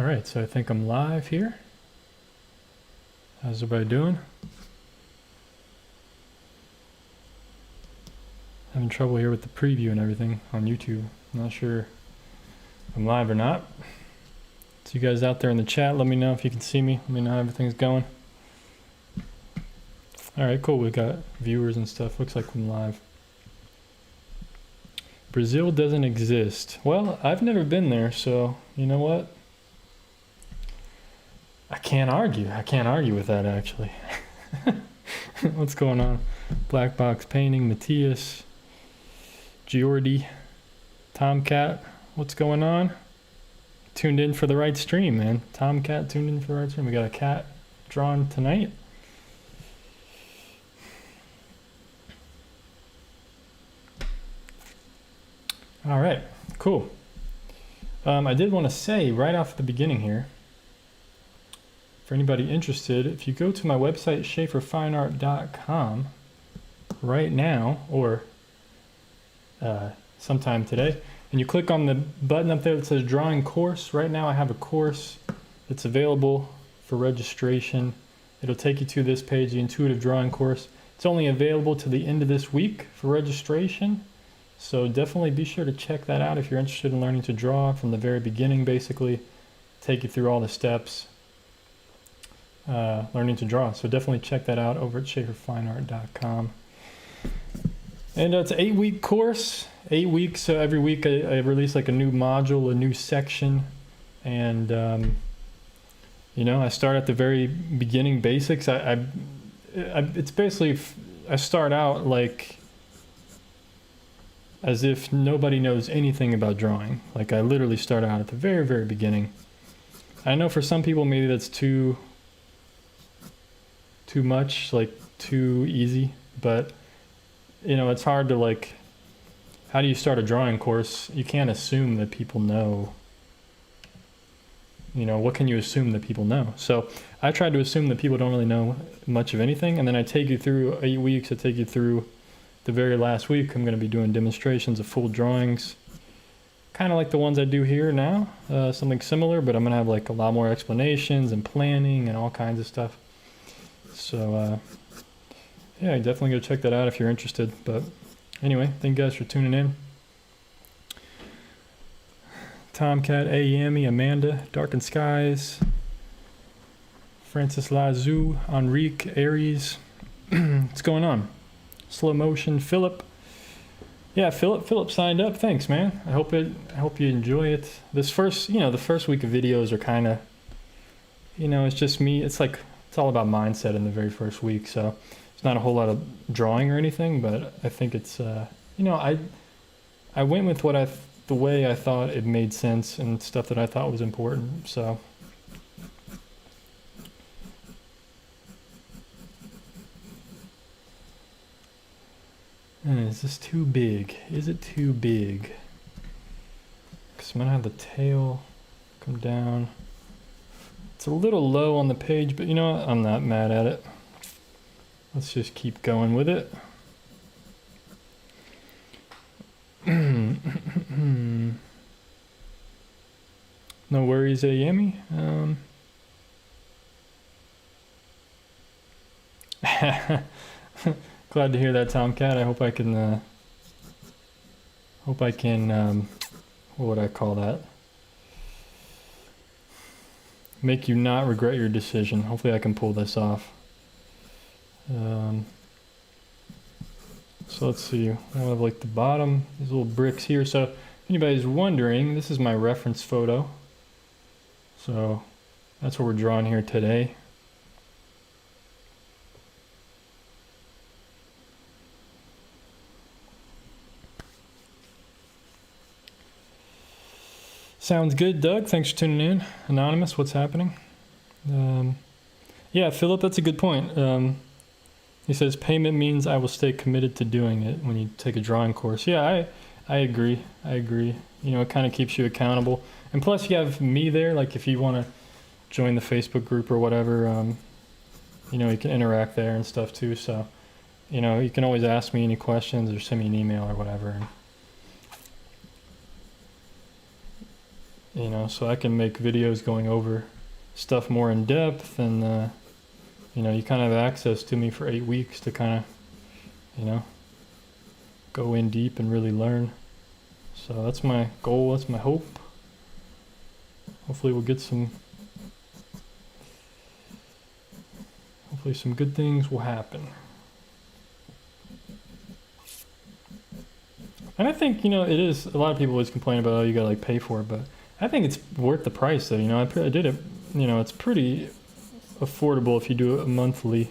All right, so I think I'm live here. How's everybody doing? Having trouble here with the preview and everything on YouTube. I'm not sure if I'm live or not. So you guys out there in the chat, let me know if you can see me. Let me know how everything's going. All right, cool. We got viewers and stuff. Looks like I'm live. Brazil doesn't exist. Well, I've never been there, so you know what? I can't argue. I can't argue with that, actually. What's going on? Black Box Painting, Matthias, Giordi, Tomcat. What's going on? Tuned in for the right stream, man. Tomcat tuned in for the right stream. We got a cat drawn tonight. All right, cool. I did want to say right off the beginning here, for anybody interested, if you go to my website, schaeferfineart.com, right now, or sometime today, and you click on the button up there that says Drawing Course. Right now I have a course that's available for registration. It'll take you to this page, the Intuitive Drawing Course. It's only available to the end of this week for registration, so definitely be sure to check that out if you're interested in learning to draw from the very beginning, basically. Take you through all the steps. Learning to draw. So definitely check that out over at schaeferfineart.com. And it's an 8-week course. 8 weeks. So every week I release like a new module, a new section. And, you know, I start at the very beginning basics. It's basically, I start out like as if nobody knows anything about drawing. Like I literally start out at the very, very beginning. I know for some people maybe that's too much, like too easy, but you know, it's hard to like, how do you start a drawing course? You can't assume that people know, you know, what can you assume that people know? So I tried to assume that people don't really know much of anything, and then I take you through 8 weeks. I take you through the very last week. I'm going to be doing demonstrations of full drawings, kind of like the ones I do here now, something similar, but I'm going to have like a lot more explanations and planning and all kinds of stuff. So, yeah, definitely go check that out if you're interested. But anyway, thank you guys for tuning in. Tomcat, A. Yami, Amanda, Darkened Skies, Francis Lazou, Enrique, Aries. What's going on? Slow Motion, Philip. Yeah, Philip signed up. Thanks, man. I hope you enjoy it. This first, you know, the first week of videos are kind of, you know, it's just me. It's like, it's all about mindset in the very first week, so it's not a whole lot of drawing or anything, but I think it's, you know, I went with the way I thought it made sense and stuff that I thought was important, so. Is this too big? Is it too big? Because I'm gonna have the tail come down. It's a little low on the page, but you know what? I'm not mad at it. Let's just keep going with it. No worries, Yemi. Glad to hear that, Tomcat. I hope I can, what would I call that? Make you not regret your decision. Hopefully I can pull this off. So let's see. I'll have like the bottom, these little bricks here. So if anybody's wondering, this is my reference photo. So that's what we're drawing here today. Sounds good, Doug. Thanks for tuning in. Anonymous, what's happening? Yeah, Philip, that's a good point. He says, payment means I will stay committed to doing it when you take a drawing course. Yeah, I agree. I agree. You know, it kind of keeps you accountable. And plus you have me there, like if you want to join the Facebook group or whatever, you know, you can interact there and stuff too. So, you know, you can always ask me any questions or send me an email or whatever. And you know, so I can make videos going over stuff more in depth, and you know, you kind of have access to me for 8 weeks to kind of, you know, go in deep and really learn. So that's my goal, that's my hope. Hopefully we'll get some, hopefully some good things will happen. And I think, you know, it is, a lot of people always complain about, oh, you gotta like pay for it, but I think it's worth the price though, you know. I did it, you know, it's pretty affordable if you do a monthly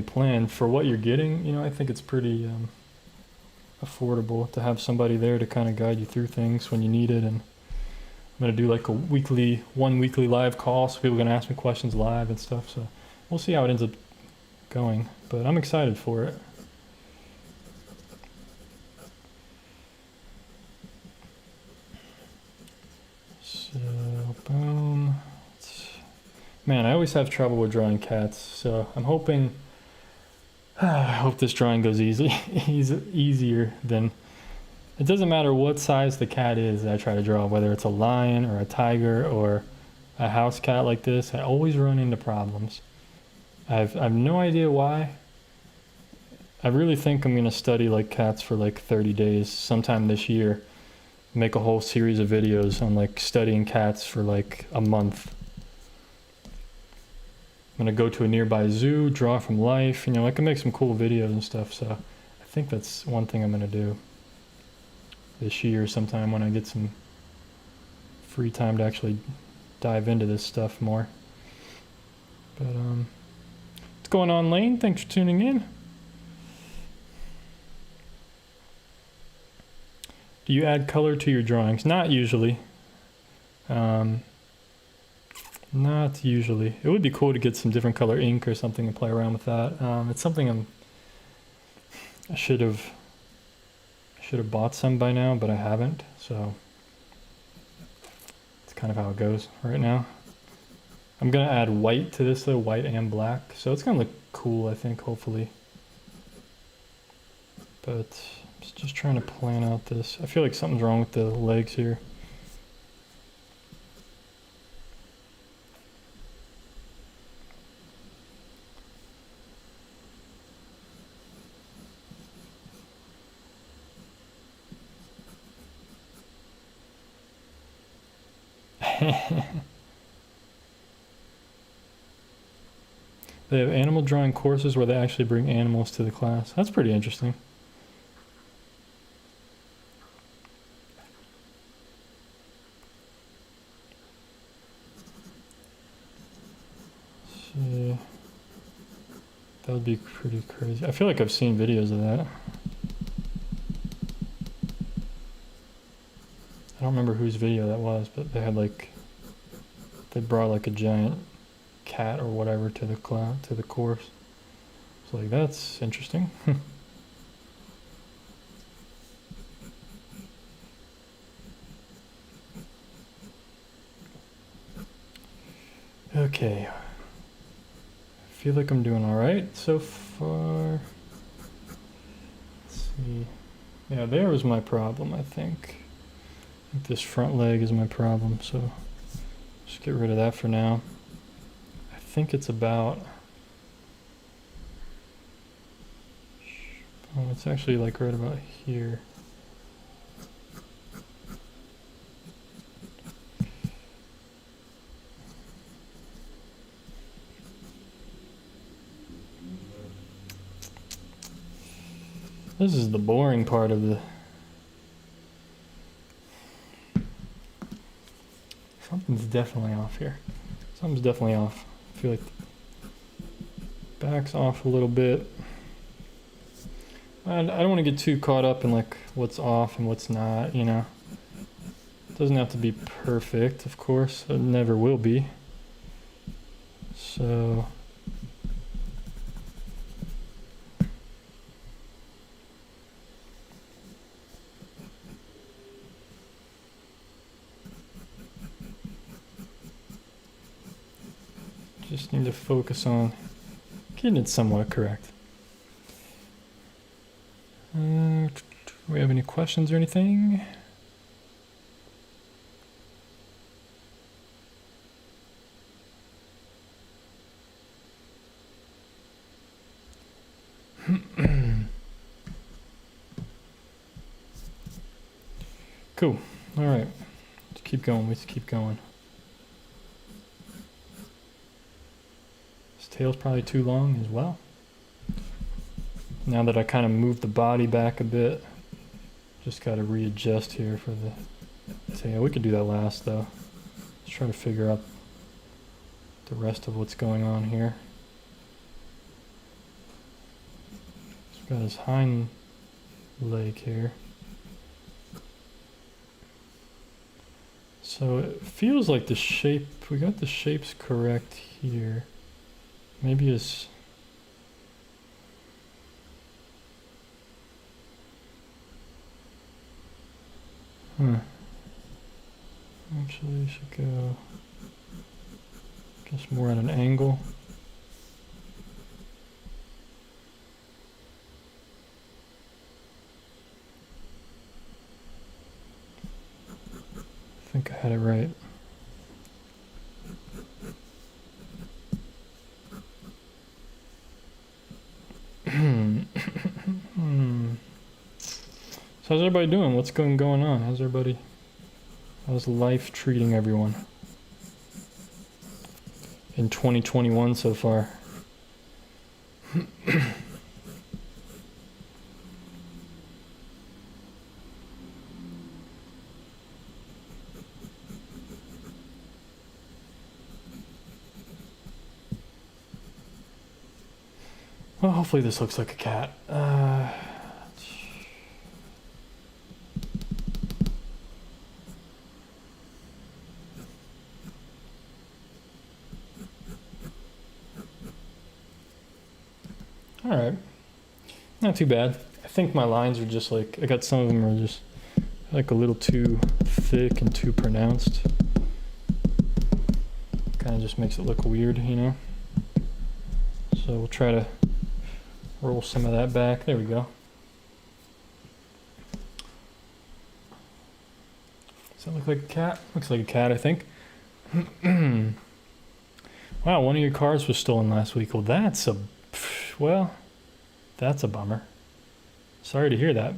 plan for what you're getting. You know, I think it's pretty affordable to have somebody there to kind of guide you through things when you need it. And I'm gonna do like one weekly live call, so people can ask me questions live and stuff. So we'll see how it ends up going, but I'm excited for it. So boom. Man, I always have trouble with drawing cats, so I'm hoping, I hope this drawing goes easier than, it doesn't matter what size the cat is that I try to draw, whether it's a lion or a tiger or a house cat like this, I always run into problems. I've no idea why. I really think I'm gonna study like cats for like 30 days sometime this year, make a whole series of videos on like studying cats for like a month. I'm gonna go to a nearby zoo, draw from life, you know, I can make some cool videos and stuff, so I think that's one thing I'm gonna do this year sometime when I get some free time to actually dive into this stuff more. But what's going on, Lane? Thanks for tuning in. Do you add color to your drawings? Not usually. Not usually. It would be cool to get some different color ink or something and play around with that. It's something I should have bought some by now, but I haven't. So it's kind of how it goes right now. I'm gonna add white to this though, white and black. So it's gonna look cool, I think, hopefully. But I'm just trying to plan out this. I feel like something's wrong with the legs here. They have animal drawing courses where they actually bring animals to the class. That's pretty interesting. So, that would be pretty crazy. I feel like I've seen videos of that. I don't remember whose video that was, but they had like, they brought like a giant cat or whatever to the class, to the course. It's like, that's interesting. Okay. I feel like I'm doing all right so far. Let's see. Yeah, there was my problem, I think. This front leg is my problem, so just get rid of that for now. I think it's about, oh, it's actually like right about here. This is the boring part of the, something's definitely off here. Something's definitely off. I feel like the back's off a little bit. And I don't want to get too caught up in like what's off and what's not, you know. It doesn't have to be perfect, of course. It never will be. So just need to focus on getting it somewhat correct. Do we have any questions or anything? Cool. All right. Let's keep going. Let's keep going. This tail's probably too long as well. Now that I kind of moved the body back a bit, just got to readjust here for the tail. We could do that last though. Let's try to figure out the rest of what's going on here. He's got his hind leg here. So it feels like the shape, we got the shapes correct here. Maybe his... Actually, we should go, guess more at an angle. I think I had it right. So how's everybody doing? What's going on? How's life treating everyone in 2021 so far? Well, hopefully this looks like a cat. All right, not too bad. I think my lines are just like, I got some of them are just like a little too thick and too pronounced. Kind of just makes it look weird, you know? So we'll try to roll some of that back. There we go. Does that look like a cat? Looks like a cat, I think. Wow, one of your cars was stolen last week. Well, that's a bummer. Sorry to hear that.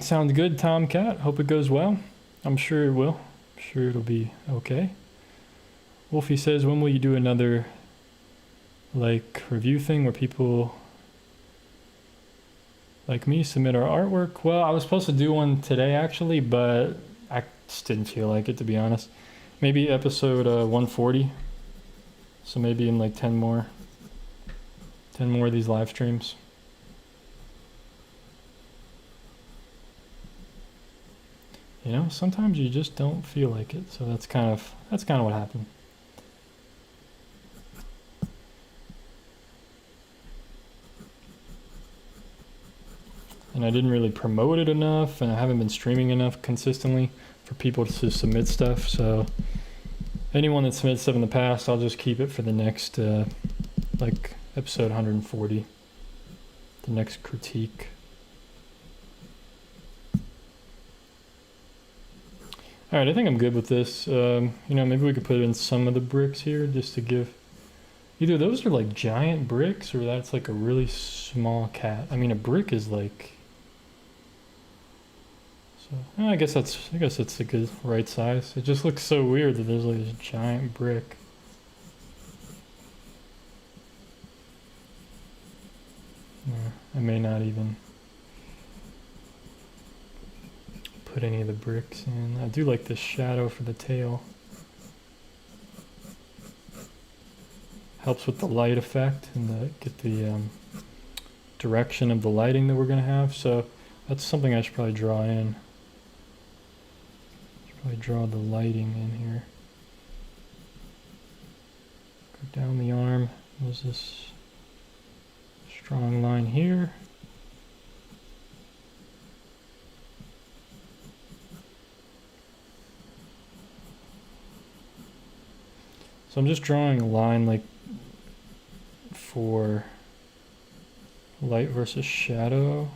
Sounds good, Tomcat. Hope it goes well. I'm sure it will. I'm sure it'll be okay. Wolfie says, when will you do another like review thing where people like me submit our artwork? Well, I was supposed to do one today actually, but I just didn't feel like it, to be honest. Maybe episode 140. So maybe in like 10 more of these live streams. You know, sometimes you just don't feel like it. So that's kind of what happened. And I didn't really promote it enough, and I haven't been streaming enough consistently for people to submit stuff. So anyone that submitted stuff in the past, I'll just keep it for the next like episode 140, the next critique. All right, I think I'm good with this. You know, maybe we could put in some of the bricks here just to give, either those are like giant bricks or that's like a really small cat. I mean, a brick is like, so I guess it's a good right size. It just looks so weird that there's like this giant brick. Yeah, I may not even put any of the bricks in. I do like this shadow for the tail. Helps with the light effect and get the direction of the lighting that we're going to have. So that's something I should probably draw in. Probably draw the lighting in here. Go down the arm. There's this strong line here. So I'm just drawing a line like for light versus shadow.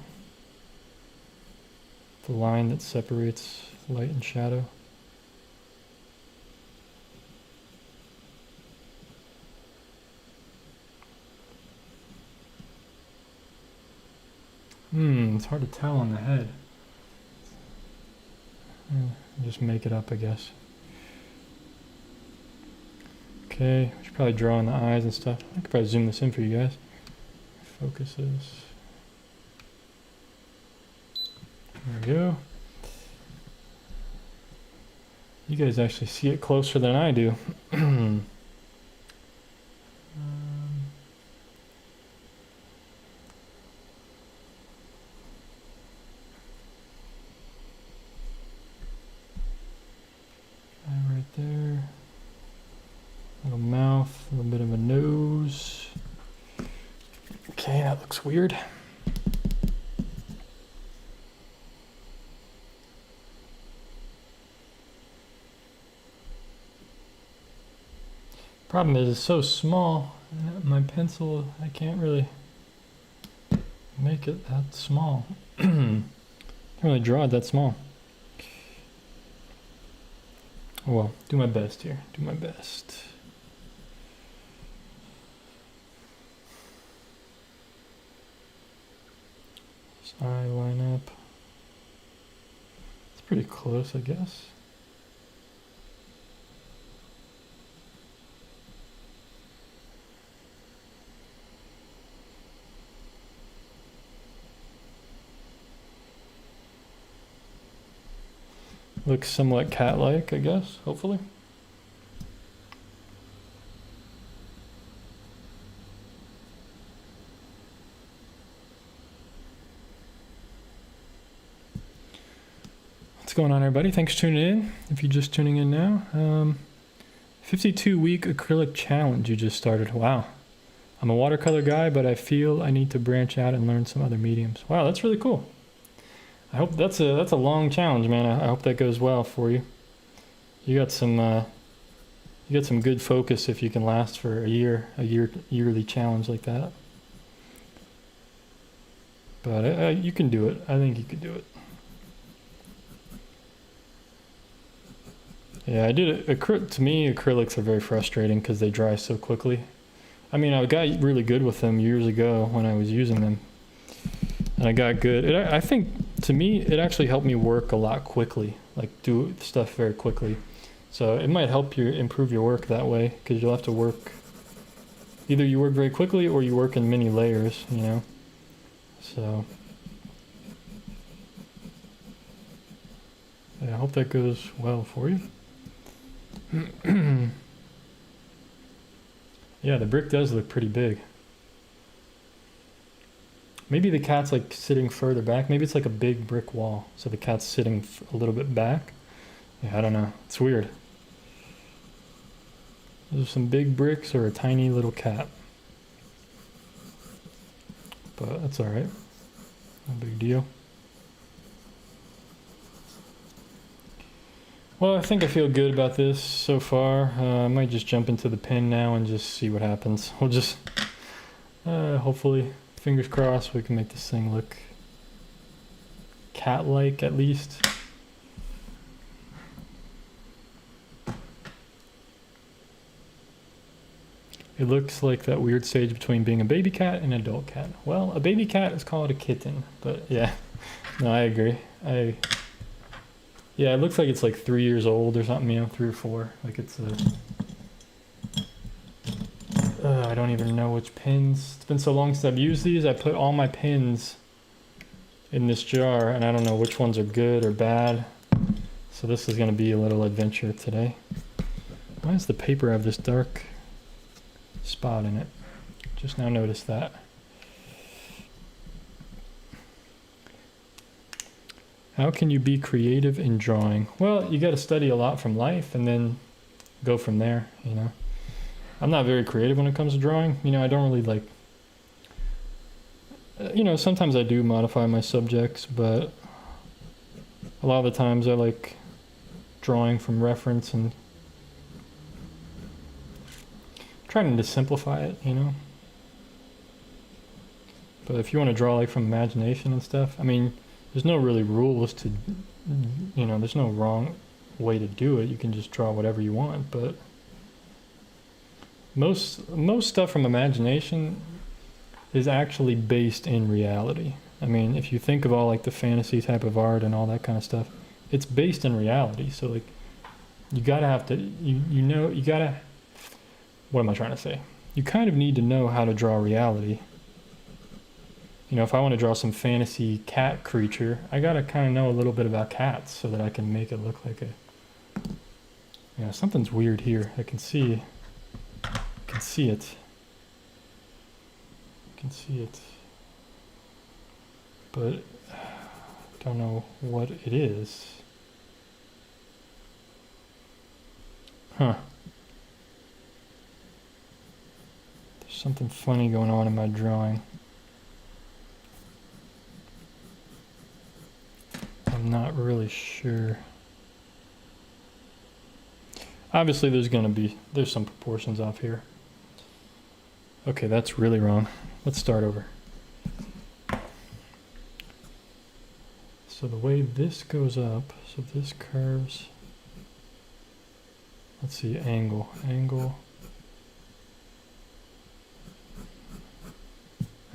The line that separates light and shadow. It's hard to tell on the head. Just make it up, I guess. Okay, we should probably draw on the eyes and stuff. I could probably zoom this in for you guys. Focuses. There we go. You guys actually see it closer than I do. Right there. Little mouth, a little bit of a nose. Okay, that looks weird. Problem is, it's so small. My pencil, I can't really make it that small. Can't really draw it that small. Oh well, do my best here. Do my best. This eye line up. It's pretty close, I guess. Looks somewhat cat-like, I guess, hopefully. What's going on, everybody? Thanks for tuning in. If you're just tuning in now, 52-week acrylic challenge you just started. Wow. I'm a watercolor guy, but I feel I need to branch out and learn some other mediums. Wow, that's really cool. I hope that's a long challenge, man. I hope that goes well for you. You got some good focus if you can last for a yearly challenge like that. But you can do it. I think you could do it. Yeah, I did it. To me, acrylics are very frustrating because they dry so quickly. I mean, I got really good with them years ago when I was using them. And I got good. I think, to me, it actually helped me work a lot quickly, like do stuff very quickly. So it might help you improve your work that way, because you'll have to work, either you work very quickly or you work in many layers, you know. So yeah, I hope that goes well for you. Yeah, the brick does look pretty big. Maybe the cat's like sitting further back. Maybe it's like a big brick wall, so the cat's sitting a little bit back. Yeah, I don't know. It's weird. There's some big bricks or a tiny little cat. But that's alright. No big deal. Well, I think I feel good about this so far. I might just jump into the pen now and just see what happens. We'll just, hopefully, fingers crossed, we can make this thing look cat-like at least. It looks like that weird stage between being a baby cat and an adult cat. Well, a baby cat is called a kitten, but yeah. No, I agree. Yeah, it looks like it's like 3 years old or something, you know, 3 or 4. Like it's I don't even know which pins. It's been so long since I've used these. I put all my pins in this jar, and I don't know which ones are good or bad. So this is going to be a little adventure today. Why does the paper have this dark spot in it? Just now noticed that. How can you be creative in drawing? Well, you got to study a lot from life and then go from there, you know. I'm not very creative when it comes to drawing. You know, I don't really like, you know, sometimes I do modify my subjects, but a lot of the times I like drawing from reference and trying to simplify it, you know. But if you want to draw like from imagination and stuff, I mean, there's no really rules to, you know, there's no wrong way to do it. You can just draw whatever you want, but most stuff from imagination is actually based in reality. I mean, if you think of all like the fantasy type of art and all that kind of stuff, it's based in reality. So like, you gotta have to, you gotta, what am I trying to say? You kind of need to know how to draw reality. You know, if I want to draw some fantasy cat creature, I gotta kind of know a little bit about cats so that I can make it look like a, you know, something's weird here. I can see it. I can see it. But I don't know what it is. Huh. There's something funny going on in my drawing. I'm not really sure. Obviously there's some proportions off here. Okay, that's really wrong. Let's start over. So the way this goes up, so this curves, let's see, angle. I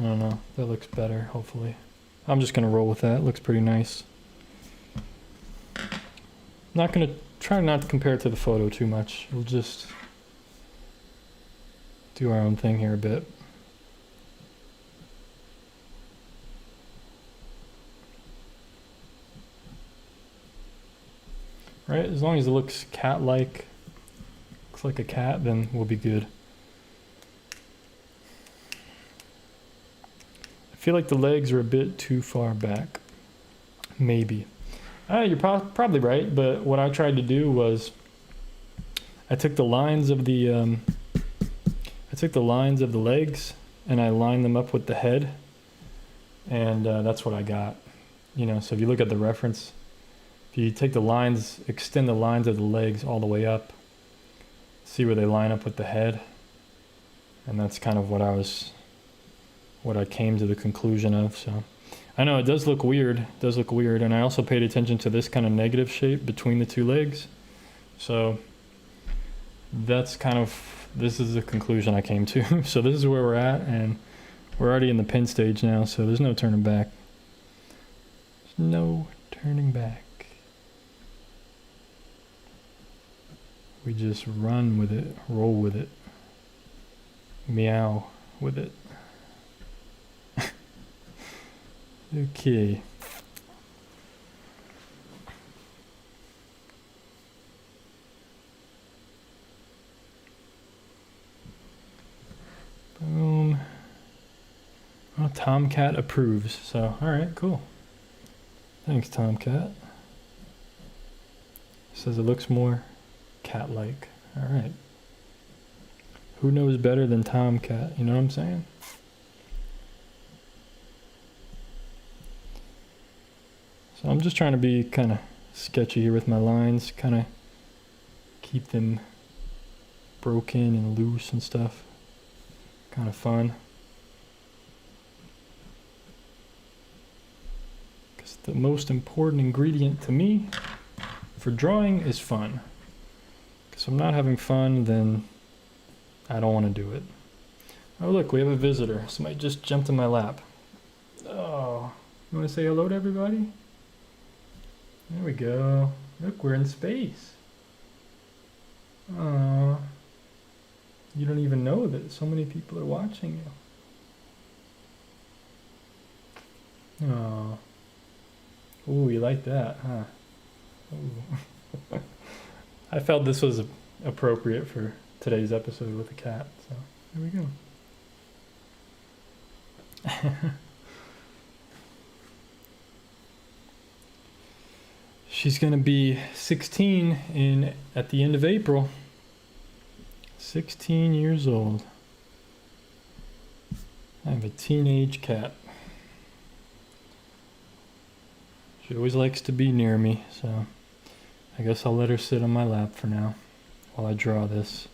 don't know, that looks better, hopefully. I'm just gonna roll with that, it looks pretty nice. Not gonna try not to compare it to the photo too much. We'll just do our own thing here a bit. Right, as long as it looks cat-like, looks like a cat, then we'll be good. I feel like the legs are a bit too far back. Maybe. You're probably right, but what I tried to do was I took the lines of the legs and I lined them up with the head, and that's what I got. You know, so if you look at the reference, if you take the lines, extend the lines of the legs all the way up, see where they line up with the head, and that's kind of what I came to the conclusion of. So I know it does look weird, and I also paid attention to this kind of negative shape between the two legs. So that's this is the conclusion I came to. So this is where we're at, and we're already in the pin stage now, so there's no turning back. There's no turning back. We just run with it, roll with it, meow with it. Okay. Boom. Oh, Tomcat approves. So, all right, cool. Thanks, Tomcat. Says it looks more cat-like. All right. Who knows better than Tomcat? You know what I'm saying? So I'm just trying to be kind of sketchy here with my lines, kind of keep them broken and loose and stuff. Kind of fun. Because the most important ingredient to me for drawing is fun. Because if I'm not having fun, then I don't want to do it. Oh look, we have a visitor. Somebody just jumped in my lap. Oh, you want to say hello to everybody? There we go. Look, we're in space. Aww. You don't even know that so many people are watching you. Aww. Ooh, you like that, huh? Ooh. I felt this was appropriate for today's episode with the cat, so there we go. She's gonna be 16 at the end of April. 16 years old. I have a teenage cat. She always likes to be near me, so I guess I'll let her sit on my lap for now while I draw this.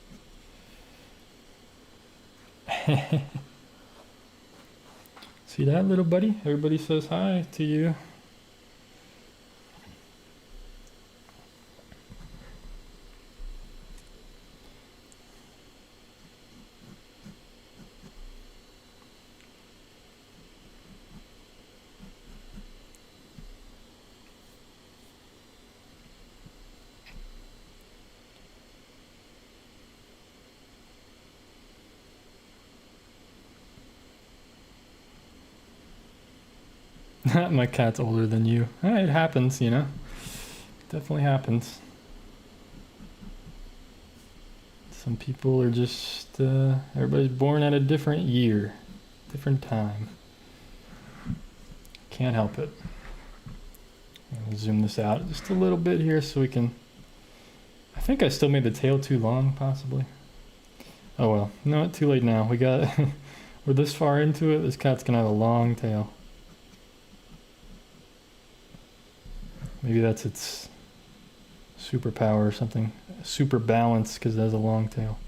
See that, little buddy? Everybody says hi to you. My cat's older than you. It happens, you know. Definitely happens. Some people are just, everybody's born at a different year, different time. Can't help it. I'll zoom this out just a little bit here so we can, I think I still made the tail too long, possibly. Oh well, no, too late now. We got, we're this far into it, this cat's gonna have a long tail. Maybe that's its superpower or something. Super balance because it has a long tail.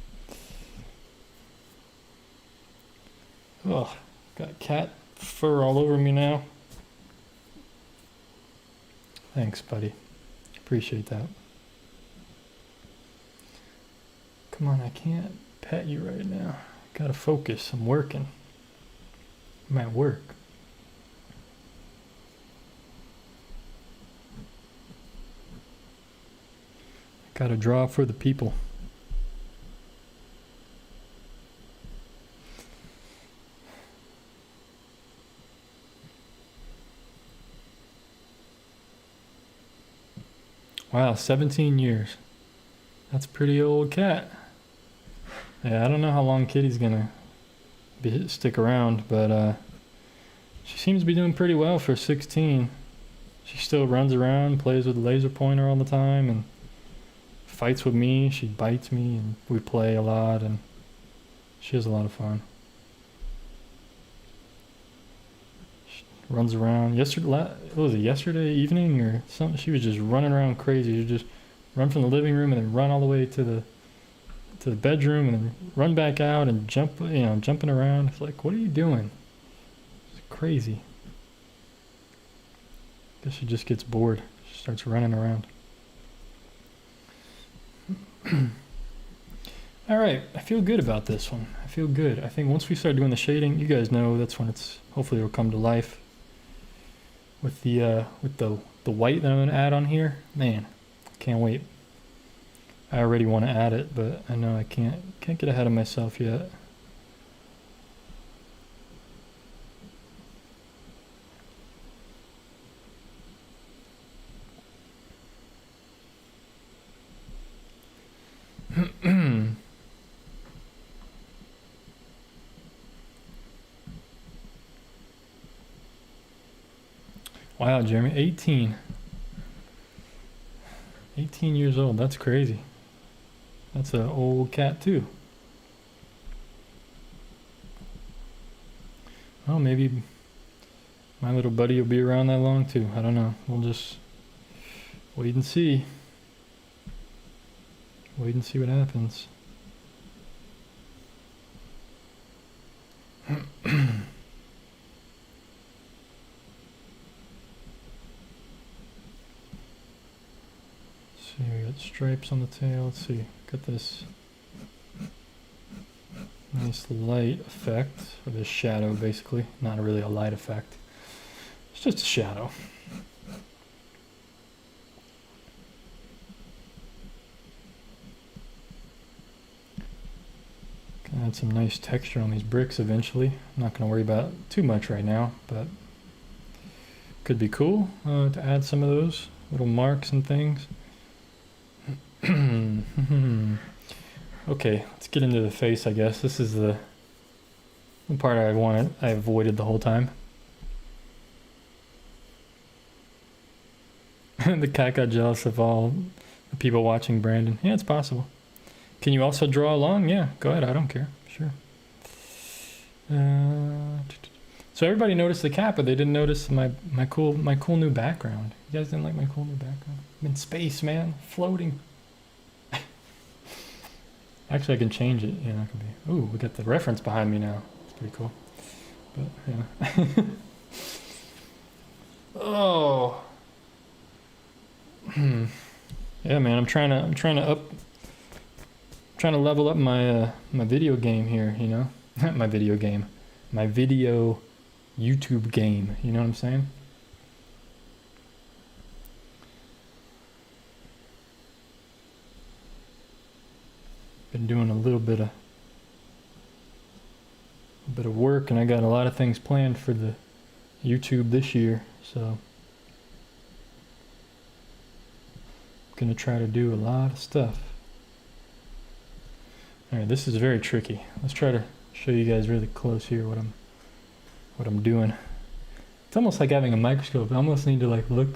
Ugh, got cat fur all over me now. Thanks, buddy. Appreciate that. Come on, I can't pet you right now. Gotta focus, I'm working. I'm at work. Gotta draw for the people. Wow, 17 years. That's a pretty old cat. Yeah, I don't know how long Kitty's gonna stick around, but she seems to be doing pretty well for 16. She still runs around, plays with the laser pointer all the time, and fights with me. She bites me, and we play a lot, and she has a lot of fun. She runs around. Yesterday evening or something? She was just running around crazy. She would just run from the living room and then run all the way to the bedroom and then run back out and jump, jumping around. It's like, what are you doing? It's crazy. Guess she just gets bored. She starts running around. All right, I feel good about this one. I feel good. I think once we start doing the shading, you guys know that's when it's hopefully it'll come to life. With the white that I'm gonna add on here, man, can't wait. I already want to add it, but I know I can't get ahead of myself yet. Wow, Jeremy, 18 years old. That's crazy. That's an old cat too. Well, maybe my little buddy will be around that long too. I don't know. We'll just wait and see. Wait and see what happens. See, we got stripes on the tail. Let's see. Got this nice light effect, or this shadow basically. Not really a light effect. It's just a shadow. Can add some nice texture on these bricks eventually. I'm not going to worry about too much right now, but could be cool to add some of those little marks and things. Okay, let's get into the face, I guess. This is the part I avoided the whole time. The cat got jealous of all the people watching Brandon. Yeah, it's possible. Can you also draw along? Yeah, go ahead. I don't care. Sure. So everybody noticed the cat, but they didn't notice my cool new background. You guys didn't like my cool new background? I'm in space, man, floating. Actually, I can change it. Yeah, that could be. Ooh, we got the reference behind me now. It's pretty cool. But yeah. Oh. Yeah, man. I'm trying to level up my my video game here. You know, my video game, my video YouTube game. You know what I'm saying? Been doing a little bit of work, and I got a lot of things planned for the YouTube this year, so I'm gonna try to do a lot of stuff. All right, this is very tricky. Let's try to show you guys really close here what I'm doing. It's almost like having a microscope. I almost need to like look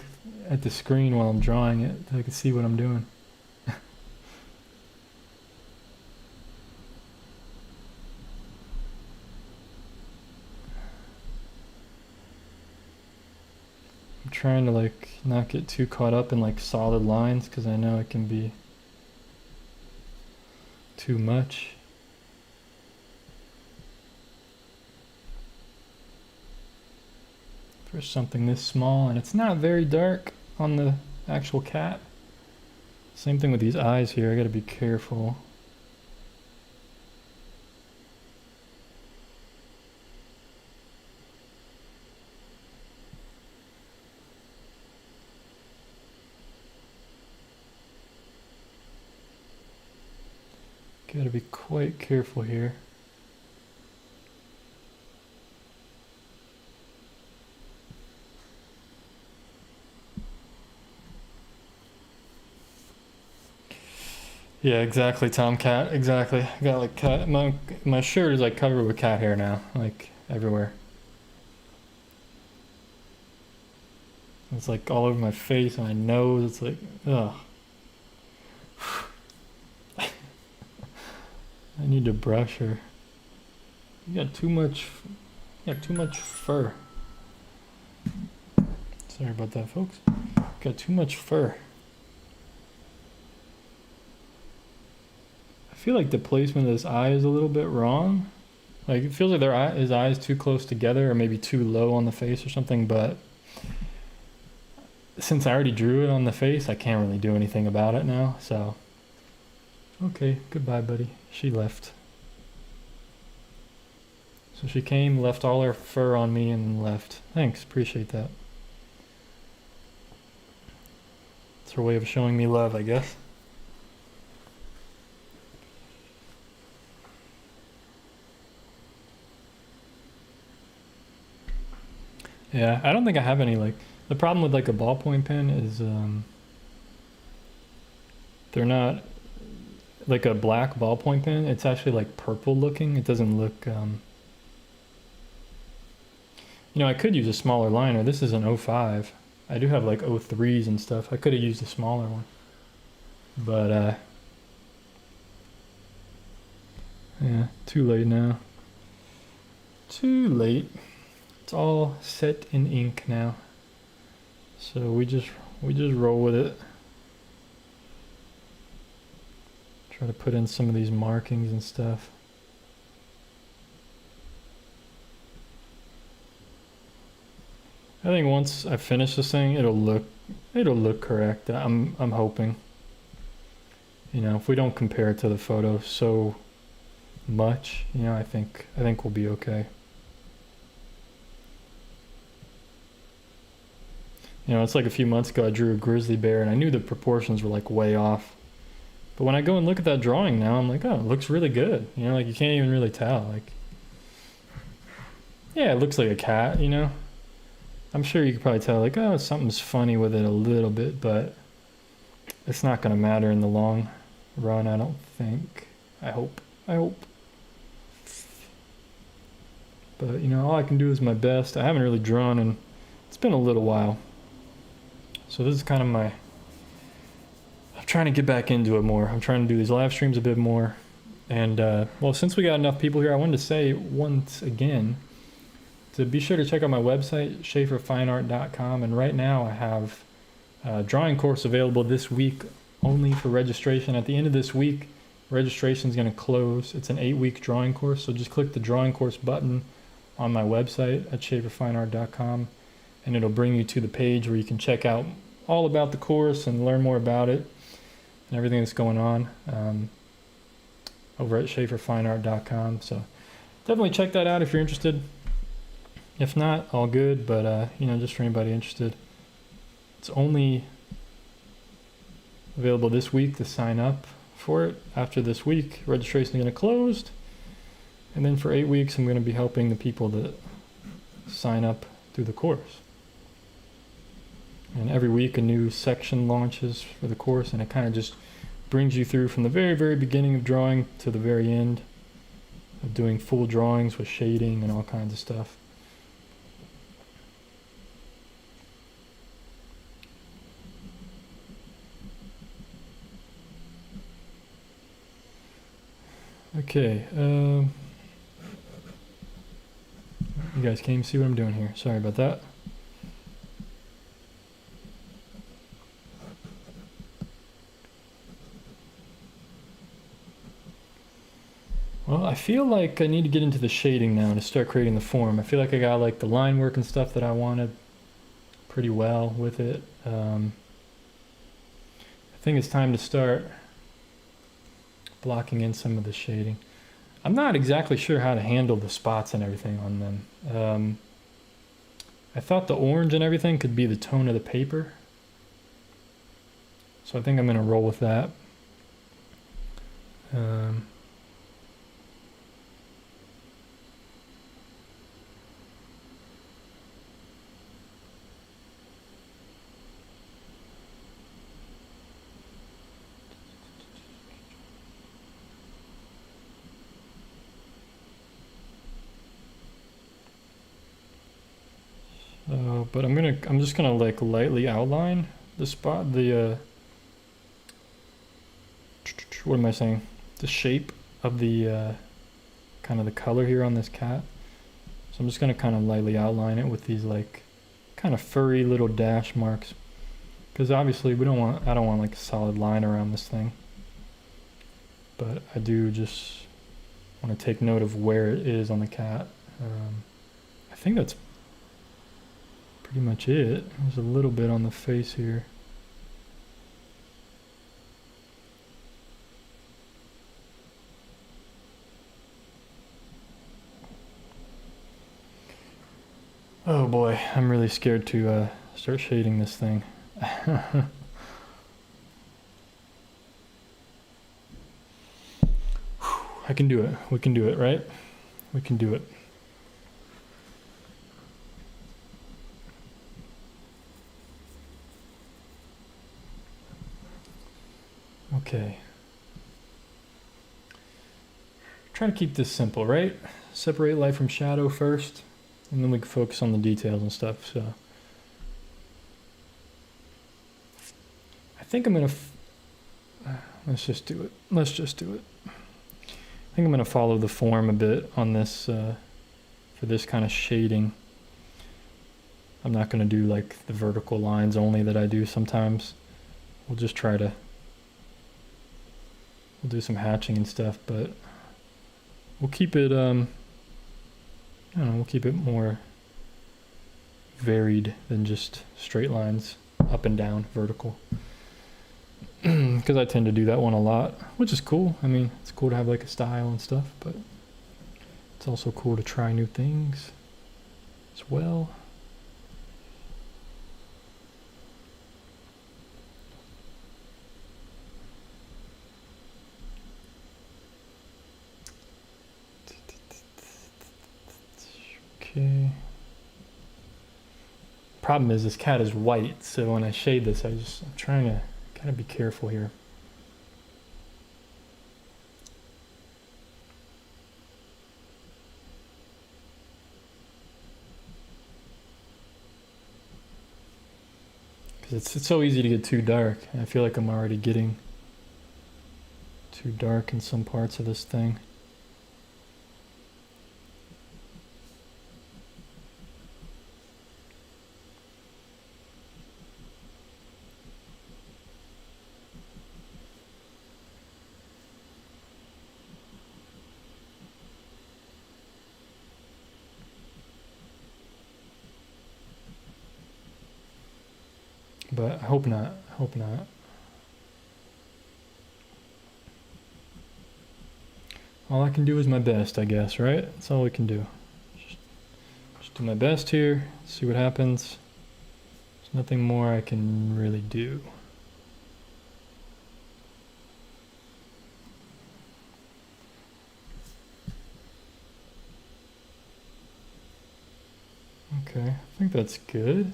at the screen while I'm drawing it so I can see what I'm doing. I'm trying to like not get too caught up in like solid lines because I know it can be too much. For something this small, and it's not very dark on the actual cat. Same thing with these eyes here, I gotta be careful. Gotta be quite careful here. Yeah, exactly, Tomcat. Exactly. I got like cat. My shirt is like covered with cat hair now, like everywhere. It's like all over my face and my nose. It's like, ugh. I need to brush her. You got too much. You got too much fur. Sorry about that, folks. Got too much fur. I feel like the placement of this eye is a little bit wrong. Like it feels like his eye is too close together or maybe too low on the face or something, but since I already drew it on the face, I can't really do anything about it now, so. Okay, goodbye, buddy. She left. So she came, left all her fur on me and left. Thanks, appreciate that. It's her way of showing me love, I guess. Yeah, I don't think I have any, like, the problem with like a ballpoint pen is they're not like a black ballpoint pen. It's actually like purple looking. It doesn't look, you know, I could use a smaller liner. This is an 05. I do have like 03s and stuff. I could have used a smaller one, but yeah, too late now. Too late. It's all set in ink now. So we just roll with it. Try to put in some of these markings and stuff. I think once I finish this thing, it'll look correct. I'm hoping. You know, if we don't compare it to the photo so much, you know, I think we'll be okay. You know, it's like a few months ago I drew a grizzly bear and I knew the proportions were like way off. But when I go and look at that drawing now, I'm like, oh, it looks really good. You know, like you can't even really tell. Like, yeah, it looks like a cat, you know. I'm sure you could probably tell like, oh, something's funny with it a little bit, but it's not going to matter in the long run, I don't think. I hope. But, you know, all I can do is my best. I haven't really drawn and it's been a little while. So this is kind of I'm trying to get back into it more. I'm trying to do these live streams a bit more. And, well, since we got enough people here, I wanted to say once again to be sure to check out my website, schaeferfineart.com. And right now I have a drawing course available this week only for registration. At the end of this week, registration is going to close. It's an 8-week drawing course. So just click the drawing course button on my website at schaeferfineart.com. And it'll bring you to the page where you can check out all about the course and learn more about it and everything that's going on over at schaeferfineart.com. So definitely check that out if you're interested. If not, all good, but you know, just for anybody interested. It's only available this week to sign up for it. After this week, registration is going to close. And then for 8 weeks, I'm going to be helping the people that sign up through the course. And every week a new section launches for the course, and it kind of just brings you through from the very, very beginning of drawing to the very end of doing full drawings with shading and all kinds of stuff. Okay, you guys can't even see what I'm doing here. Sorry about that. Well, I feel like I need to get into the shading now to start creating the form. I feel like I got like the line work and stuff that I wanted pretty well with it. I think it's time to start blocking in some of the shading. I'm not exactly sure how to handle the spots and everything on them. I thought the orange and everything could be the tone of the paper. So I think I'm gonna roll with that. But I'm just gonna like lightly outline the spot, what am I saying? The shape of the kind of the color here on this cat. So I'm just gonna kind of lightly outline it with these like kind of furry little dash marks, because obviously I don't want like a solid line around this thing. But I do just want to take note of where it is on the cat. I think that's pretty much it. There's a little bit on the face here. Oh boy, I'm really scared to start shading this thing. I can do it. We can do it, right? We can do it. Okay. Try to keep this simple, right? Separate light from shadow first, and then we can focus on the details and stuff. So I think I'm gonna let's just do it. Let's just do it. I think I'm gonna follow the form a bit on this for this kind of shading. I'm not gonna do like the vertical lines only that I do sometimes. We'll just try to we'll do some hatching and stuff, but we'll keep it, I don't know, we'll keep it more varied than just straight lines, up and down, vertical. Because I tend to do that one a lot, which is cool. I mean, it's cool to have like a style and stuff, but it's also cool to try new things as well. Okay. Problem is this cat is white, so when I shade this, I'm trying to kind of be careful here. Because it's so easy to get too dark. I feel like I'm already getting too dark in some parts of this thing. But I hope not. I hope not. All I can do is my best, I guess, right? That's all we can do. Just do my best here, see what happens. There's nothing more I can really do. Okay, I think that's good.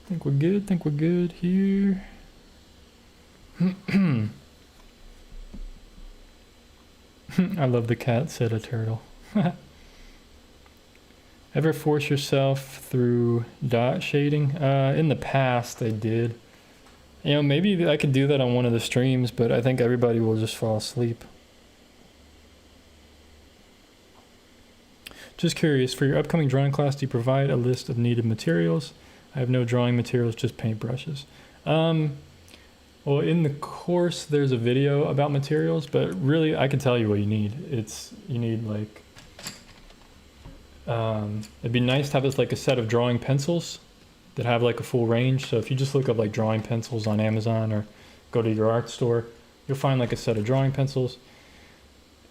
Think we're good here. I love the cat, said a turtle. Ever force yourself through dot shading? In the past, I did. You know, maybe I could do that on one of the streams, but I think everybody will just fall asleep. Just curious, for your upcoming drawing class, do you provide a list of needed materials? I have no drawing materials, just paintbrushes. Well, in the course, there's a video about materials, but really, I can tell you what you need. You need like, it'd be nice to have this like a set of drawing pencils that have like a full range. So if you just look up like drawing pencils on Amazon or go to your art store, you'll find like a set of drawing pencils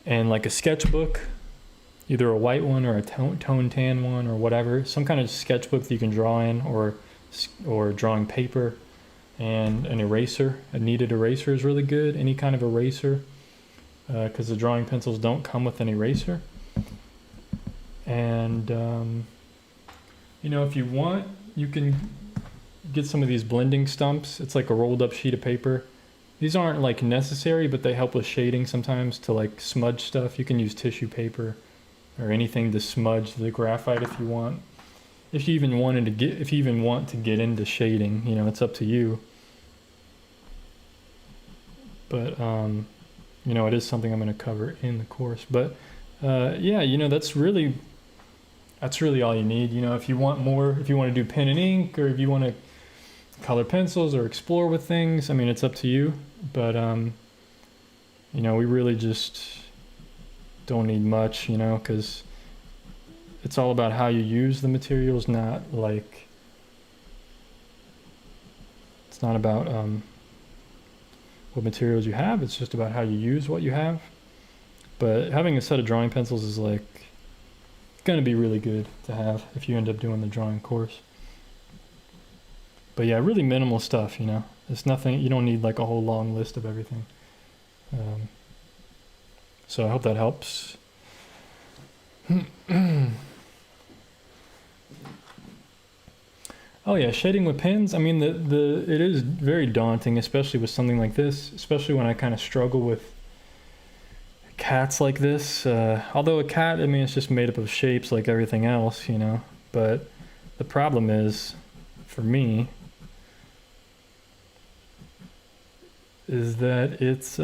and like a sketchbook, either a white one or a tone tan one or whatever, some kind of sketchbook that you can draw in, or drawing paper, and an eraser. A kneaded eraser is really good, any kind of eraser, because the drawing pencils don't come with an eraser. And you know, if you want, you can get some of these blending stumps. It's like a rolled up sheet of paper. These aren't like necessary, but they help with shading sometimes, to like smudge stuff. You can use tissue paper or anything to smudge the graphite if you want. If you even want to get into shading, you know, it's up to you. But you know, it is something I'm going to cover in the course. But yeah, you know, that's really all you need. You know, if you want more, if you want to do pen and ink, or if you want to color pencils or explore with things, I mean, it's up to you. But you know, we really just don't need much, you know, because it's all about how you use the materials, not like, it's not about what materials you have, it's just about how you use what you have. But having a set of drawing pencils is like going to be really good to have if you end up doing the drawing course. But yeah, really minimal stuff, you know. It's nothing, you don't need like a whole long list of everything. So I hope that helps. Oh yeah, shading with pens. I mean, it is very daunting, especially with something like this, especially when I kind of struggle with cats like this. Although a cat, I mean, it's just made up of shapes like everything else, you know. But the problem is, for me, is that it's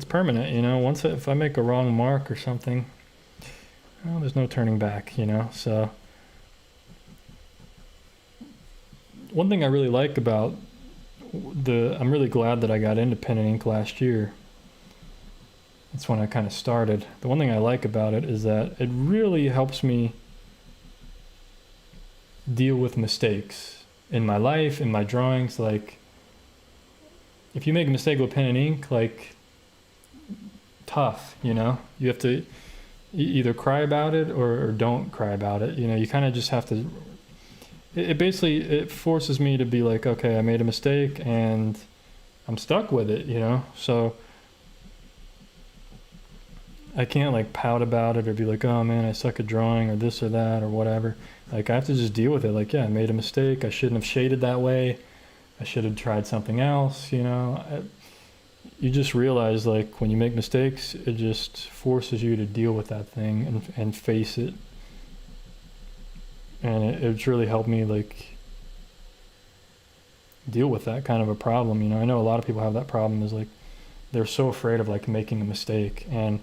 permanent, you know. If I make a wrong mark or something, well, there's no turning back, you know. So one thing I really like about I'm really glad that I got into pen and ink last year. That's when I kind of started. The one thing I like about it is that it really helps me deal with mistakes in my life, in my drawings. Like, if you make a mistake with pen and ink, like, tough, you know? You have to either cry about it or don't cry about it. You know, you kind of just have to, it forces me to be like, okay, I made a mistake and I'm stuck with it, you know? So I can't like pout about it or be like, oh man, I suck at drawing or this or that or whatever. Like, I have to just deal with it. Like, yeah, I made a mistake. I shouldn't have shaded that way. I should have tried something else, you know? You just realize, like, when you make mistakes, it just forces you to deal with that thing and face it. And it's really helped me, like, deal with that kind of a problem, you know? I know a lot of people have that problem, is like, they're so afraid of, like, making a mistake. And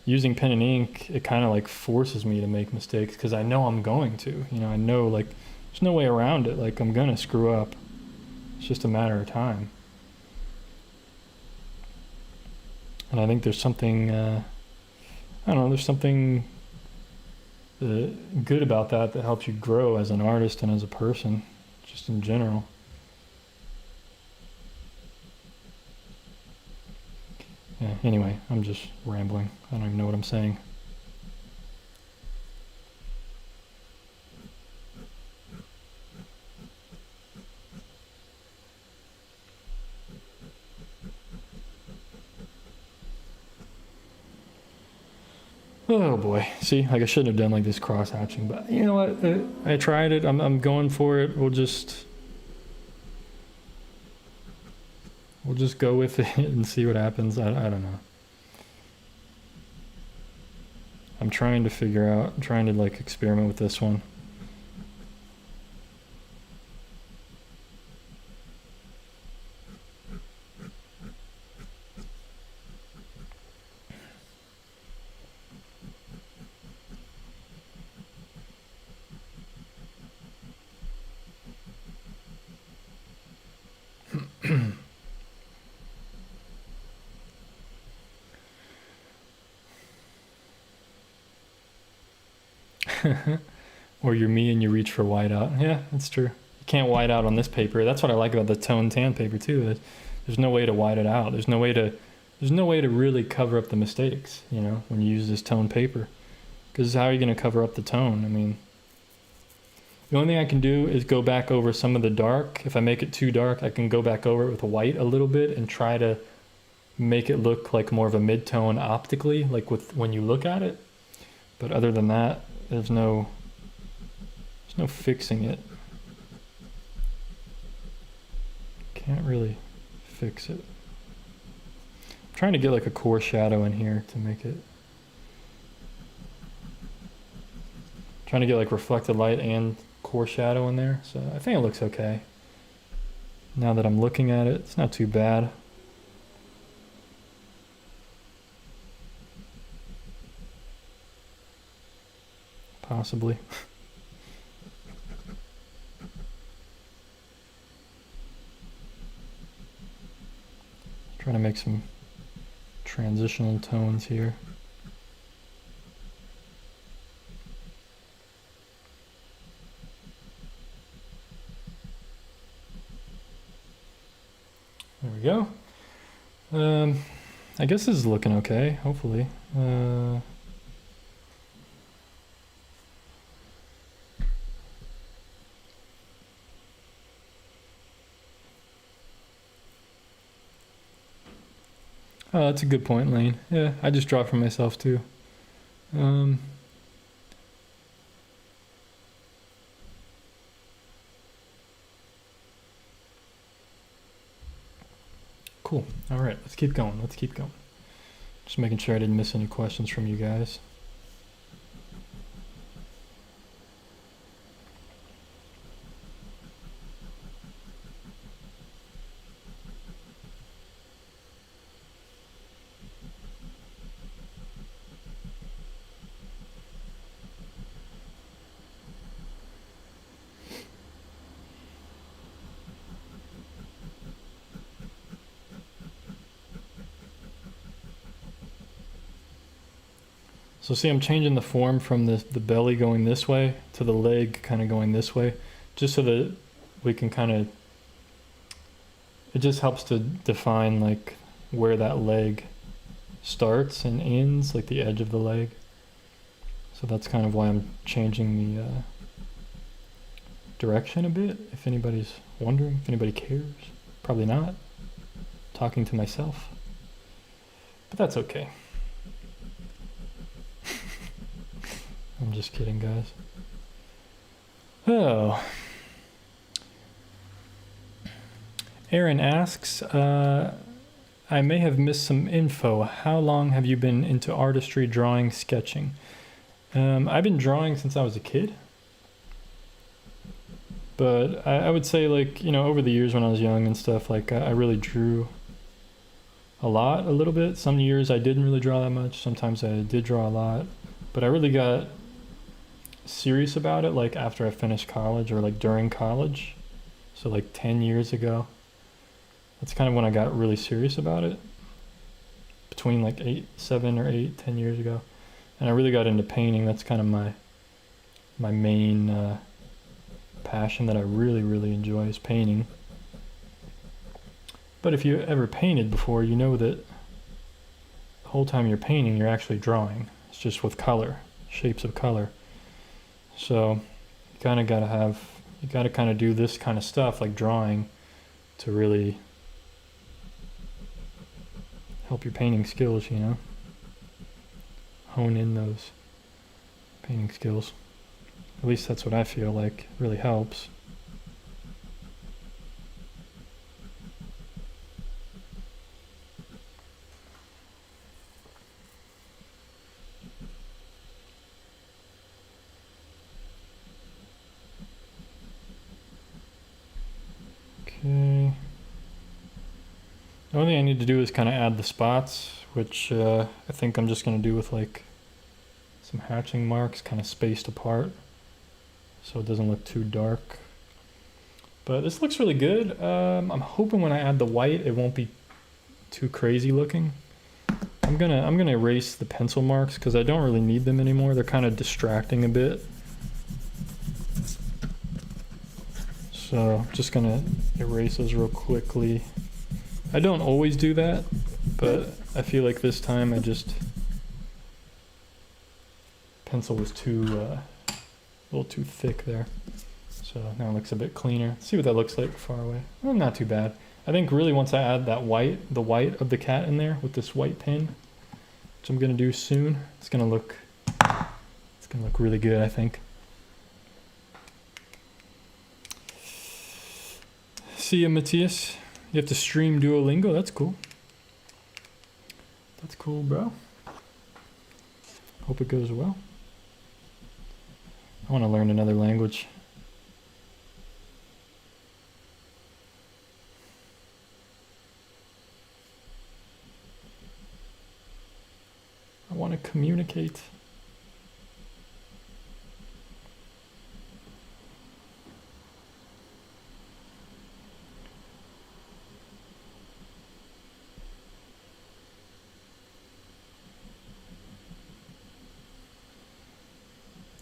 using pen and ink, it kind of, like, forces me to make mistakes, because I know I'm going to, you know? I know, like, there's no way around it. Like, I'm gonna screw up. It's just a matter of time. And I think there's something, I don't know, there's something good about that helps you grow as an artist and as a person, just in general. Yeah, anyway, I'm just rambling. I don't even know what I'm saying. Oh boy, see, like I shouldn't have done like this cross hatching, but you know what? I tried it. I'm going for it. We'll just go with it and see what happens. I don't know. I'm trying to figure out. I'm trying to like experiment with this one. Or you're me and you reach for whiteout. Yeah, that's true. You can't white out on this paper. That's what I like about the tone tan paper too. There's no way to white it out. There's no way to really cover up the mistakes, you know, when you use this tone paper. Because how are you going to cover up the tone? I mean, the only thing I can do is go back over some of the dark. If I make it too dark, I can go back over it with white a little bit and try to make it look like more of a mid-tone optically, like when you look at it. But other than that, there's no fixing it. Can't really fix it. I'm trying to get like a core shadow in here to make it. Trying to get like reflected light and core shadow in there. So I think it looks okay. Now that I'm looking at it, it's not too bad. Possibly. Trying to make some transitional tones here. There we go. I guess this is looking okay, hopefully. Oh, that's a good point, Lane. Yeah, I just dropped from myself too. Cool. All right, let's keep going. Let's keep going. Just making sure I didn't miss any questions from you guys. So see, I'm changing the form from the belly going this way to the leg kind of going this way, just so that we can kind of, it just helps to define like where that leg starts and ends, like the edge of the leg. So that's kind of why I'm changing the direction a bit, if anybody's wondering, if anybody cares. Probably not. Talking to myself. But that's okay. I'm just kidding, guys. Oh. Aaron asks, I may have missed some info. How long have you been into artistry, drawing, sketching? I've been drawing since I was a kid. But I would say, like, you know, over the years when I was young and stuff, like, I really drew a little bit. Some years I didn't really draw that much. Sometimes I did draw a lot. But I really got serious about it like after I finished college, or like during college, so like 10 years ago. That's kind of when I got really serious about it, between like 10 years ago. And I really got into painting. That's kind of my main passion that I really enjoy, is painting. But if you ever painted before, you know that the whole time you're painting, you're actually drawing. It's just with color, shapes of color. So you kind of kind of do this kind of stuff like drawing to really help your painting skills, you know. hone in those painting skills. At least that's what I feel like really helps. Okay. The only thing I need to do is kind of add the spots, which I think I'm just going to do with like some hatching marks kind of spaced apart so it doesn't look too dark. But this looks really good. I'm hoping when I add the white it won't be too crazy looking. I'm gonna erase the pencil marks because I don't really need them anymore. They're kind of distracting a bit. So I'm just gonna erase those real quickly. I don't always do that, but I feel like this time pencil was a little too thick there. So now it looks a bit cleaner. Let's see what that looks like far away. Well, not too bad. I think really once I add that the white of the cat in there with this white pin, which I'm gonna do soon, it's gonna look really good, I think. See ya, Matthias. You have to stream Duolingo. That's cool. That's cool, bro. Hope it goes well. I want to learn another language. I want to communicate.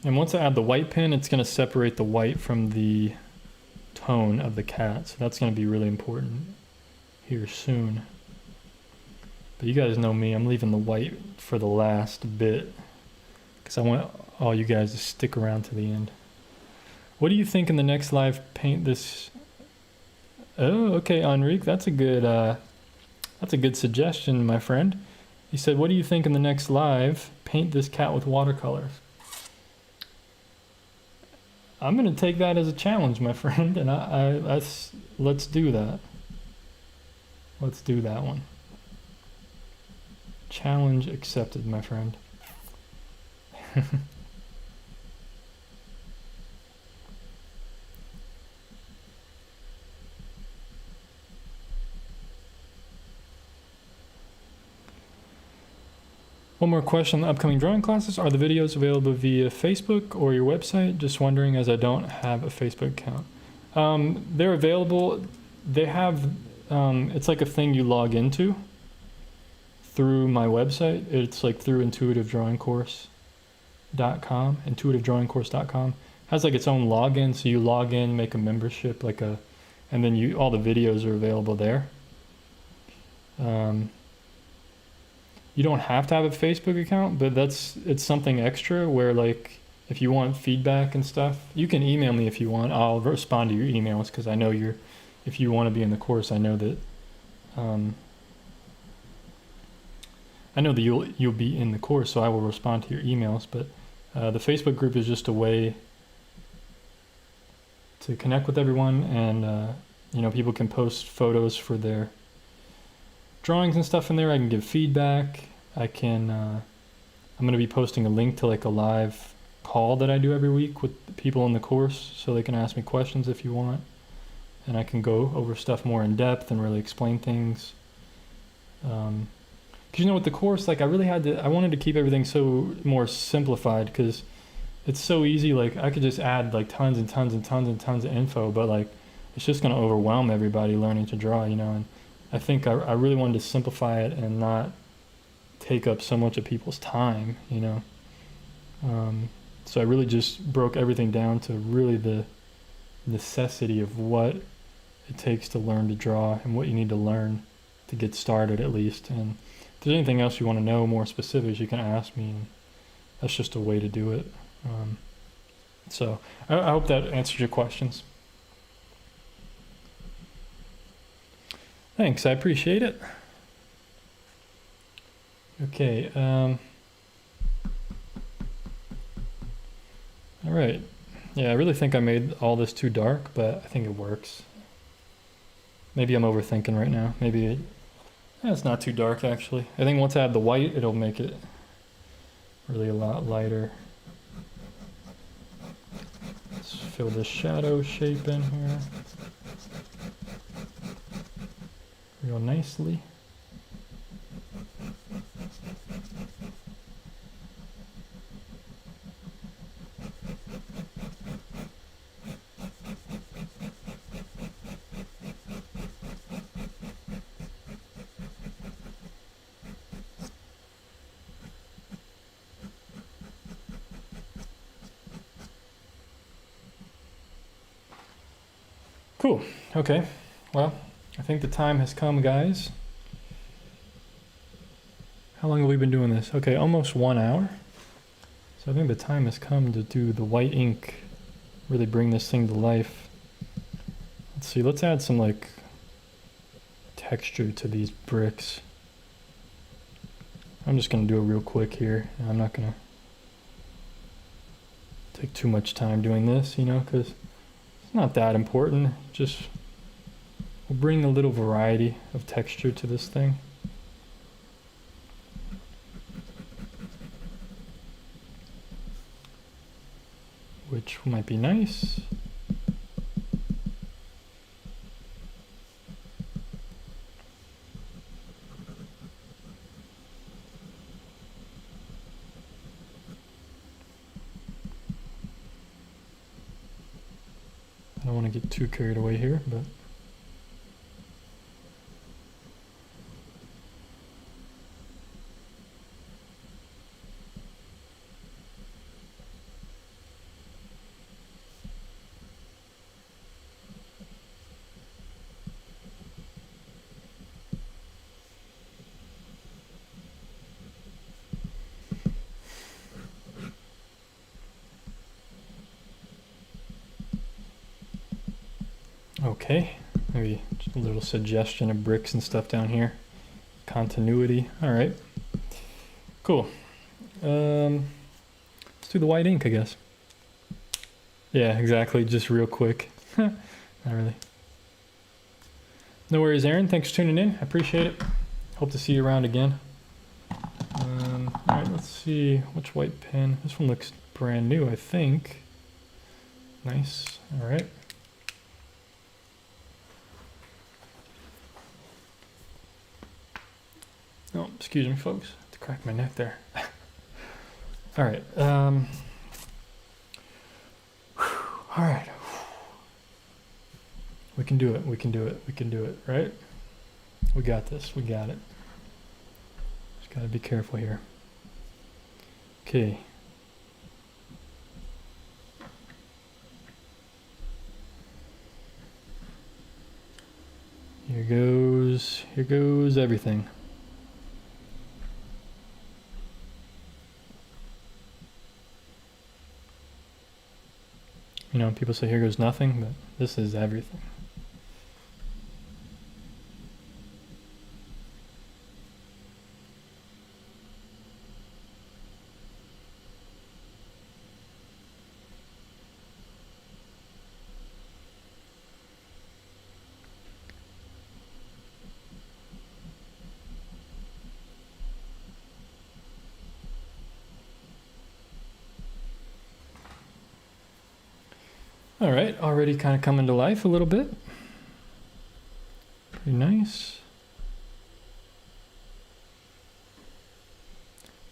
And once I add the white pen, it's going to separate the white from the tone of the cat. So that's going to be really important here soon. But you guys know me, I'm leaving the white for the last bit because I want all you guys to stick around to the end. What do you think in the next live paint this? Oh, okay, Enrique, that's a good suggestion, my friend. He said, what do you think in the next live paint this cat with watercolors? I'm going to take that as a challenge, my friend, and let's do that. Let's do that one. Challenge accepted, my friend. One more question on the upcoming drawing classes. Are the videos available via Facebook or your website? Just wondering, as I don't have a Facebook account. They're available. They have, it's like a thing you log into through my website. It's like through intuitivedrawingcourse.com, intuitivedrawingcourse.com. Has like its own login, so you log in, make a membership, and then all the videos are available there. You don't have to have a Facebook account, but it's something extra where like if you want feedback and stuff, you can email me if you want. I'll respond to your emails because I know if you want to be in the course, I know that you'll be in the course, so I will respond to your emails. But the Facebook group is just a way to connect with everyone, and people can post photos for their drawings and stuff in there. I can give feedback. I'm going to be posting a link to like a live call that I do every week with people in the course, so they can ask me questions if you want, and I can go over stuff more in depth and really explain things. Because with the course, like I wanted to keep everything so more simplified because it's so easy. Like I could just add like tons and tons and tons and tons of info, but like it's just going to overwhelm everybody learning to draw, and I think I really wanted to simplify it and not take up so much of people's time, So I really just broke everything down to really the necessity of what it takes to learn to draw and what you need to learn to get started at least. And if there's anything else you want to know, more specifics, you can ask me. And that's just a way to do it. So I hope that answers your questions. Thanks, I appreciate it. Okay, right. Yeah, I really think I made all this too dark, but I think it works. Maybe I'm overthinking right now. Maybe it's not too dark, actually. I think once I add the white, it'll make it really a lot lighter. Let's fill this shadow shape in here real nicely. Cool. Okay. Well, I think the time has come, guys. How long have we been doing this? Okay, almost 1 hour. So I think the time has come to do the white ink, really bring this thing to life. Let's see, let's add some like texture to these bricks. I'm just gonna do it real quick here. I'm not gonna take too much time doing this, you know, because it's not that important. Just we'll bring a little variety of texture to this thing. Which might be nice. I don't want to get too carried away here, but okay, maybe just a little suggestion of bricks and stuff down here. Continuity, all right. Cool. Let's do the white ink, I guess. Yeah, exactly, just real quick. Not really. No worries, Aaron, thanks for tuning in, I appreciate it. Hope to see you around again. All right, let's see, which white pen? This one looks brand new, I think. Nice, all right. Oh, excuse me, folks. I have to crack my neck there. All right. All right. We can do it. We can do it. We can do it, right? We got this. We got it. Just got to be careful here. Okay. Here goes everything. You know, people say here goes nothing, but this is everything. All right, already kind of coming to life a little bit. Pretty nice.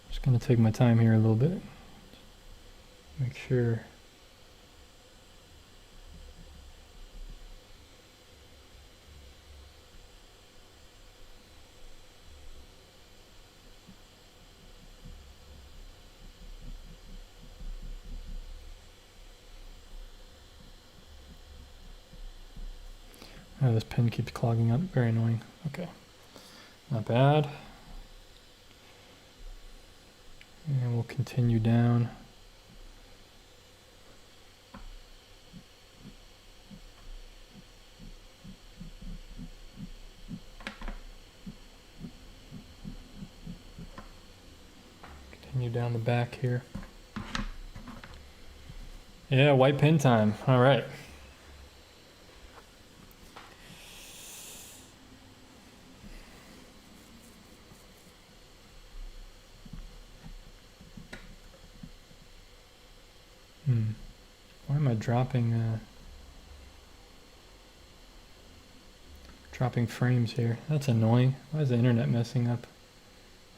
Just gonna take my time here a little bit. Make sure. Oh, this pen keeps clogging up. Very annoying. Okay. Not bad. And we'll continue down. Continue down the back here. Yeah, white pen time. All right. Why am I dropping frames here? That's annoying. Why is the internet messing up?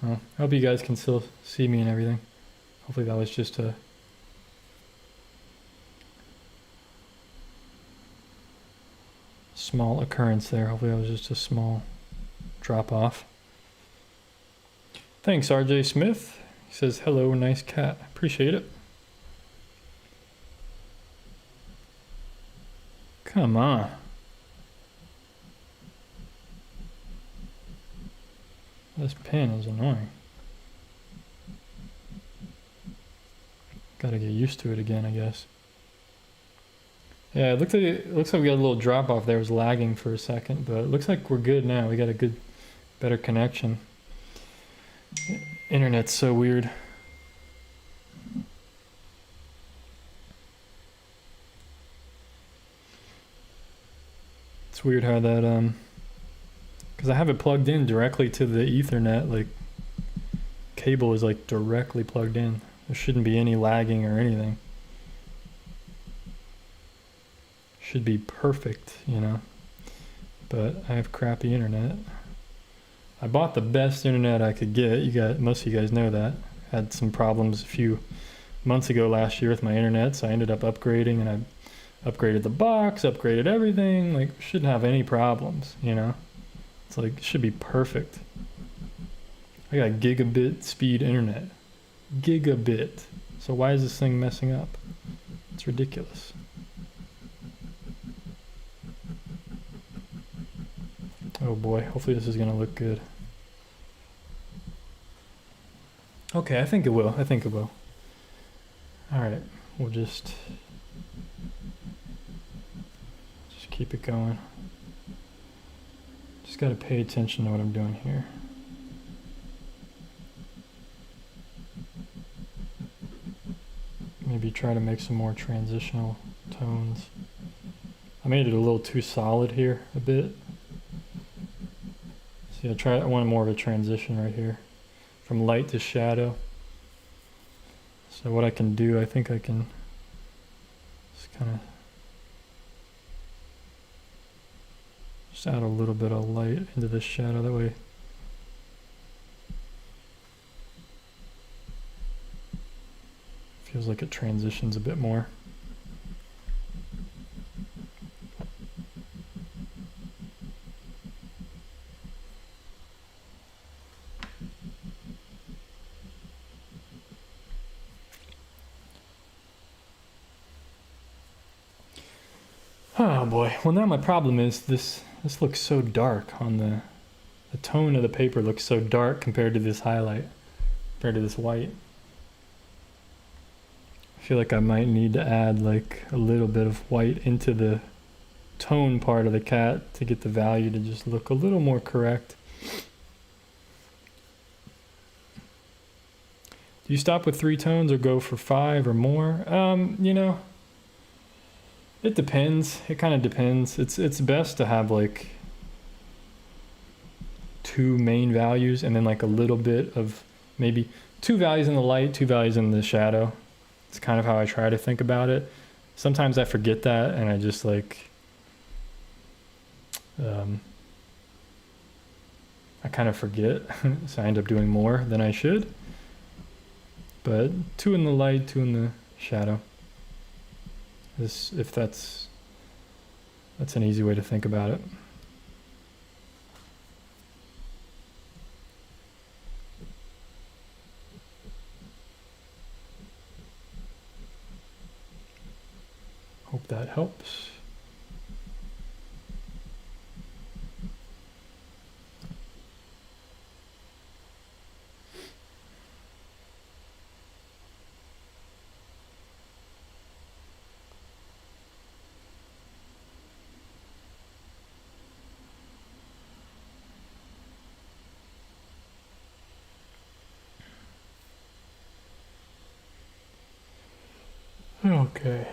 Oh, I hope you guys can still see me and everything. Hopefully that was just a small occurrence there. Hopefully that was just a small drop off. Thanks, RJ Smith. He says, hello, nice cat. Appreciate it. Come on. This pen is annoying. Gotta get used to it again, I guess. Yeah, it looks like we got a little drop off there. It was lagging for a second, but it looks like we're good now. We got a better connection. Internet's so weird. It's weird how that because I have it plugged in directly to the Ethernet, like cable is like directly plugged in. There shouldn't be any lagging or anything. Should be perfect, you know. But I have crappy internet. I bought the best internet I could get. Most of you guys know that. Had some problems a few months ago last year with my internet, so I ended up upgrading, and I upgraded the box, upgraded everything. Like, shouldn't have any problems, you know. It's like, it should be perfect. I got gigabit speed internet. Gigabit. So why is this thing messing up? It's ridiculous. Oh boy, hopefully this is gonna look good. Okay, I think it will. Alright, we'll just keep it going. Just gotta pay attention to what I'm doing here. Maybe try to make some more transitional tones. I made it a little too solid here, a bit. See, I want more of a transition right here, from light to shadow. So what I can do, I think I can just kind of just add a little bit of light into this shadow, that way feels like it transitions a bit more. Oh boy, well now my problem is this looks so dark on the tone of the paper looks so dark compared to this highlight, compared to this white. I feel like I might need to add like a little bit of white into the tone part of the cat to get the value to just look a little more correct. Do you stop with 3 tones or go for 5 or more? You know, it depends. It kind of depends. It's best to have like 2 main values and then like a little bit of maybe 2 values in the light, 2 values in the shadow. It's kind of how I try to think about it. Sometimes I forget that and I just like I kind of forget, so I end up doing more than I should. But 2 in the light, 2 in the shadow. If that's an easy way to think about it. Hope that helps. Okay.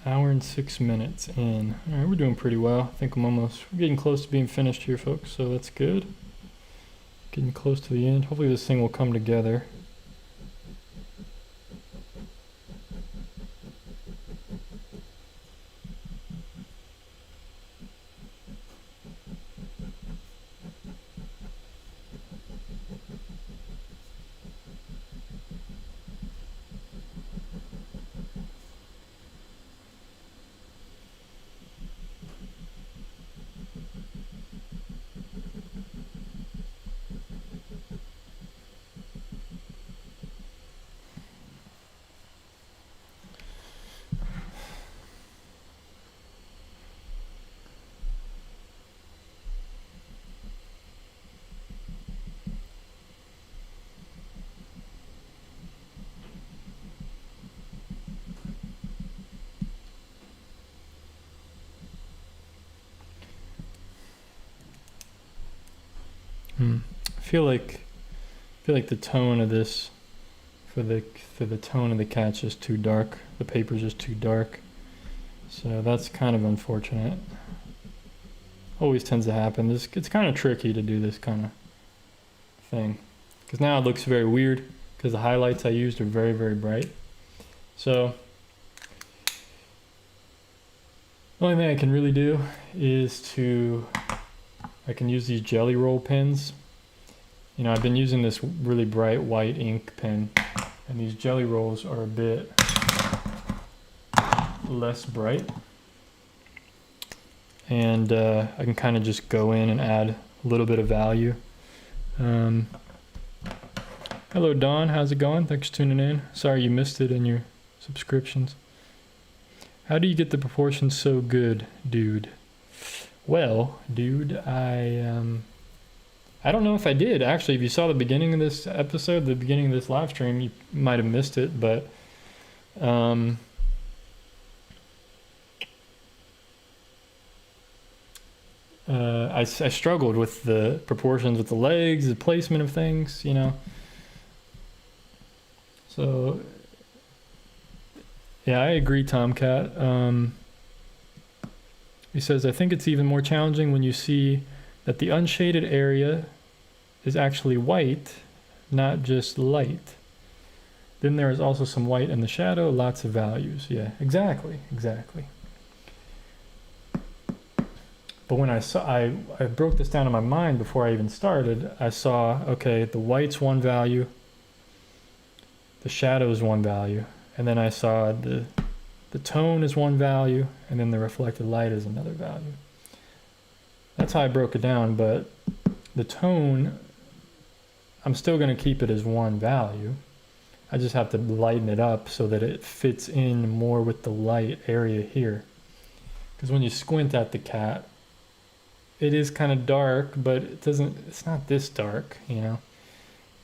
Hour and 6 minutes in. All right, we're doing pretty well. I think we're getting close to being finished here, folks, so that's good. Getting close to the end. Hopefully this thing will come together. I feel like the tone of this for the tone of the cat's just too dark. The paper's just too dark. So that's kind of unfortunate. Always tends to happen. It's kind of tricky to do this kind of thing. Because now it looks very weird because the highlights I used are very, very bright. So the only thing I can really do is I can use these jelly roll pens. You know, I've been using this really bright white ink pen, and these jelly rolls are a bit less bright. And I can kind of just go in and add a little bit of value. Hello Dawn, how's it going? Thanks for tuning in. Sorry you missed it in your subscriptions. How do you get the proportions so good, dude? Well, dude, I don't know if I did. Actually, if you saw the beginning of this episode, the beginning of this live stream, you might have missed it, but I struggled with the proportions with the legs, the placement of things, you know. So, yeah, I agree, Tomcat. He says, I think it's even more challenging when you see that the unshaded area is actually white, not just light. Then there is also some white in the shadow, lots of values. Yeah, exactly. But when I broke this down in my mind before I even started, I saw, okay, the white's one value, the shadow is one value, and then I saw the tone is one value, and then the reflected light is another value. That's how I broke it down, but the tone, I'm still going to keep it as one value. I just have to lighten it up so that it fits in more with the light area here. Because when you squint at the cat, it is kind of dark, but it's not this dark, you know.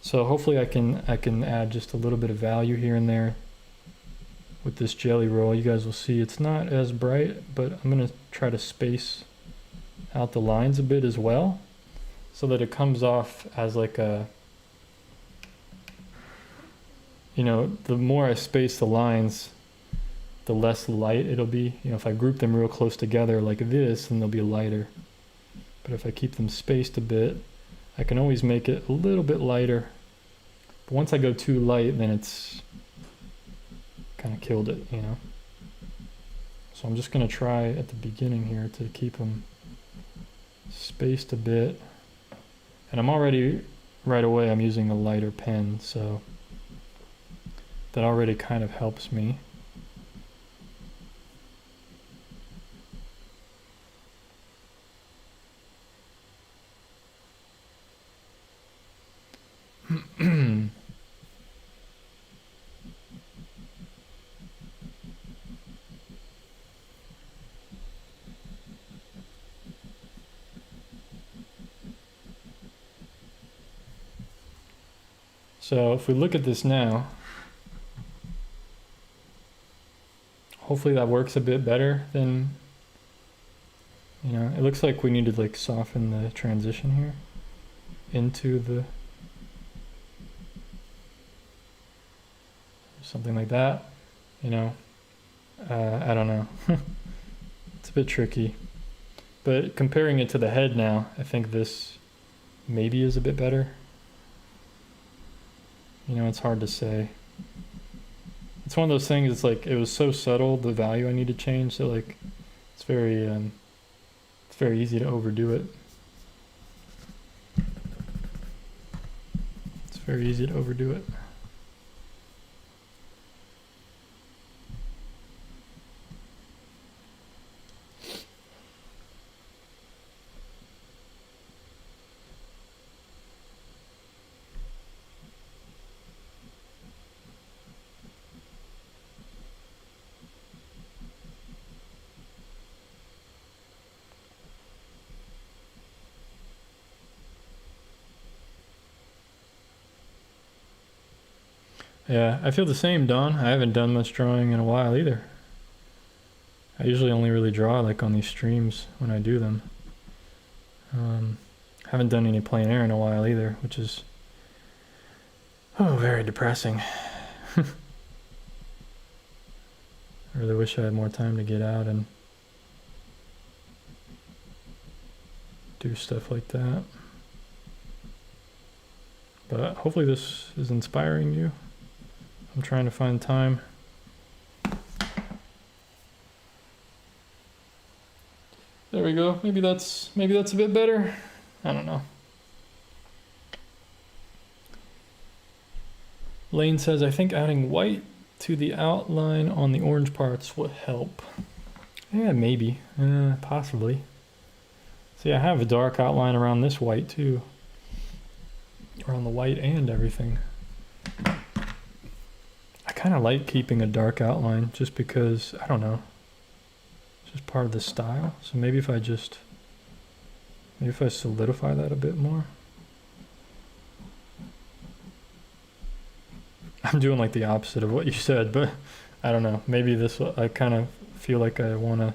So hopefully I can add just a little bit of value here and there with this jelly roll. You guys will see it's not as bright, but I'm going to try to space out the lines a bit as well so that it comes off as like a, you know, the more I space the lines, the less light it'll be. You know, if I group them real close together like this, then they'll be lighter. But if I keep them spaced a bit, I can always make it a little bit lighter. But once I go too light, then it's kind of killed it, you know. So I'm just going to try at the beginning here to keep them spaced a bit. And I'm already, right away, I'm using a lighter pen, so that already kind of helps me. So if we look at this now, hopefully that works a bit better than You know, it looks like we need to like soften the transition here into the, something like that, you know. I don't know. It's a bit tricky. But comparing it to the head now, I think this maybe is a bit better. You know, it's hard to say. It's one of those things, it's like, it was so subtle, the value I need to change, that like, it's very easy to overdo it. It's very easy to overdo it. Yeah, I feel the same, Don. I haven't done much drawing in a while either. I usually only really draw like on these streams when I do them. Haven't done any plein air in a while either, which is very depressing. I really wish I had more time to get out and do stuff like that. But hopefully this is inspiring you. I'm trying to find time. There we go. Maybe that's a bit better. I don't know. Lane says, I think adding white to the outline on the orange parts would help. Yeah, maybe. Possibly. See, I have a dark outline around this white too. Around the white and everything. I kind of like keeping a dark outline just because, I don't know, it's just part of the style. So maybe if I solidify that a bit more. I'm doing like the opposite of what you said, but I don't know. Maybe I kind of feel like I want to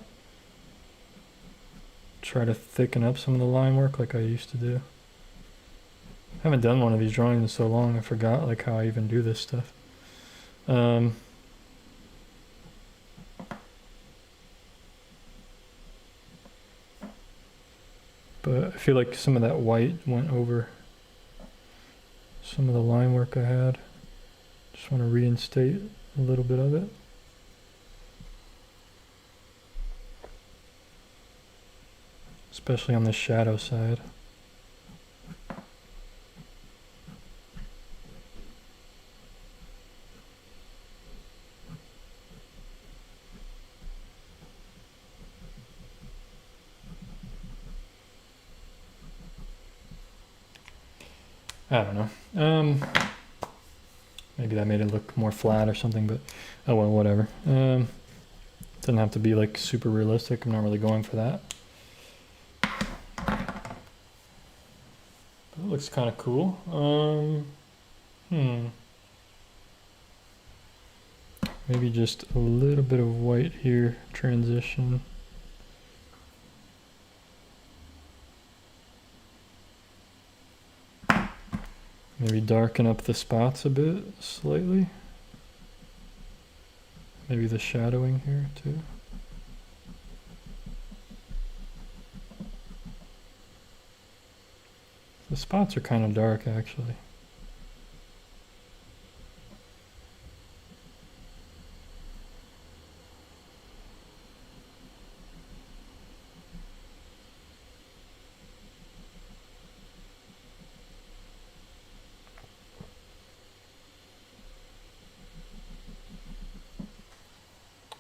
try to thicken up some of the line work like I used to do. I haven't done one of these drawings in so long, I forgot like how I even do this stuff. But I feel like some of that white went over some of the line work I had. Just want to reinstate a little bit of it. Especially on the shadow side. I don't know. Maybe that made it look more flat or something, but oh well, whatever. Doesn't have to be like super realistic. I'm not really going for that. But it looks kind of cool. Maybe just a little bit of white here, transition. Maybe darken up the spots a bit, slightly. Maybe the shadowing here too. The spots are kind of dark actually.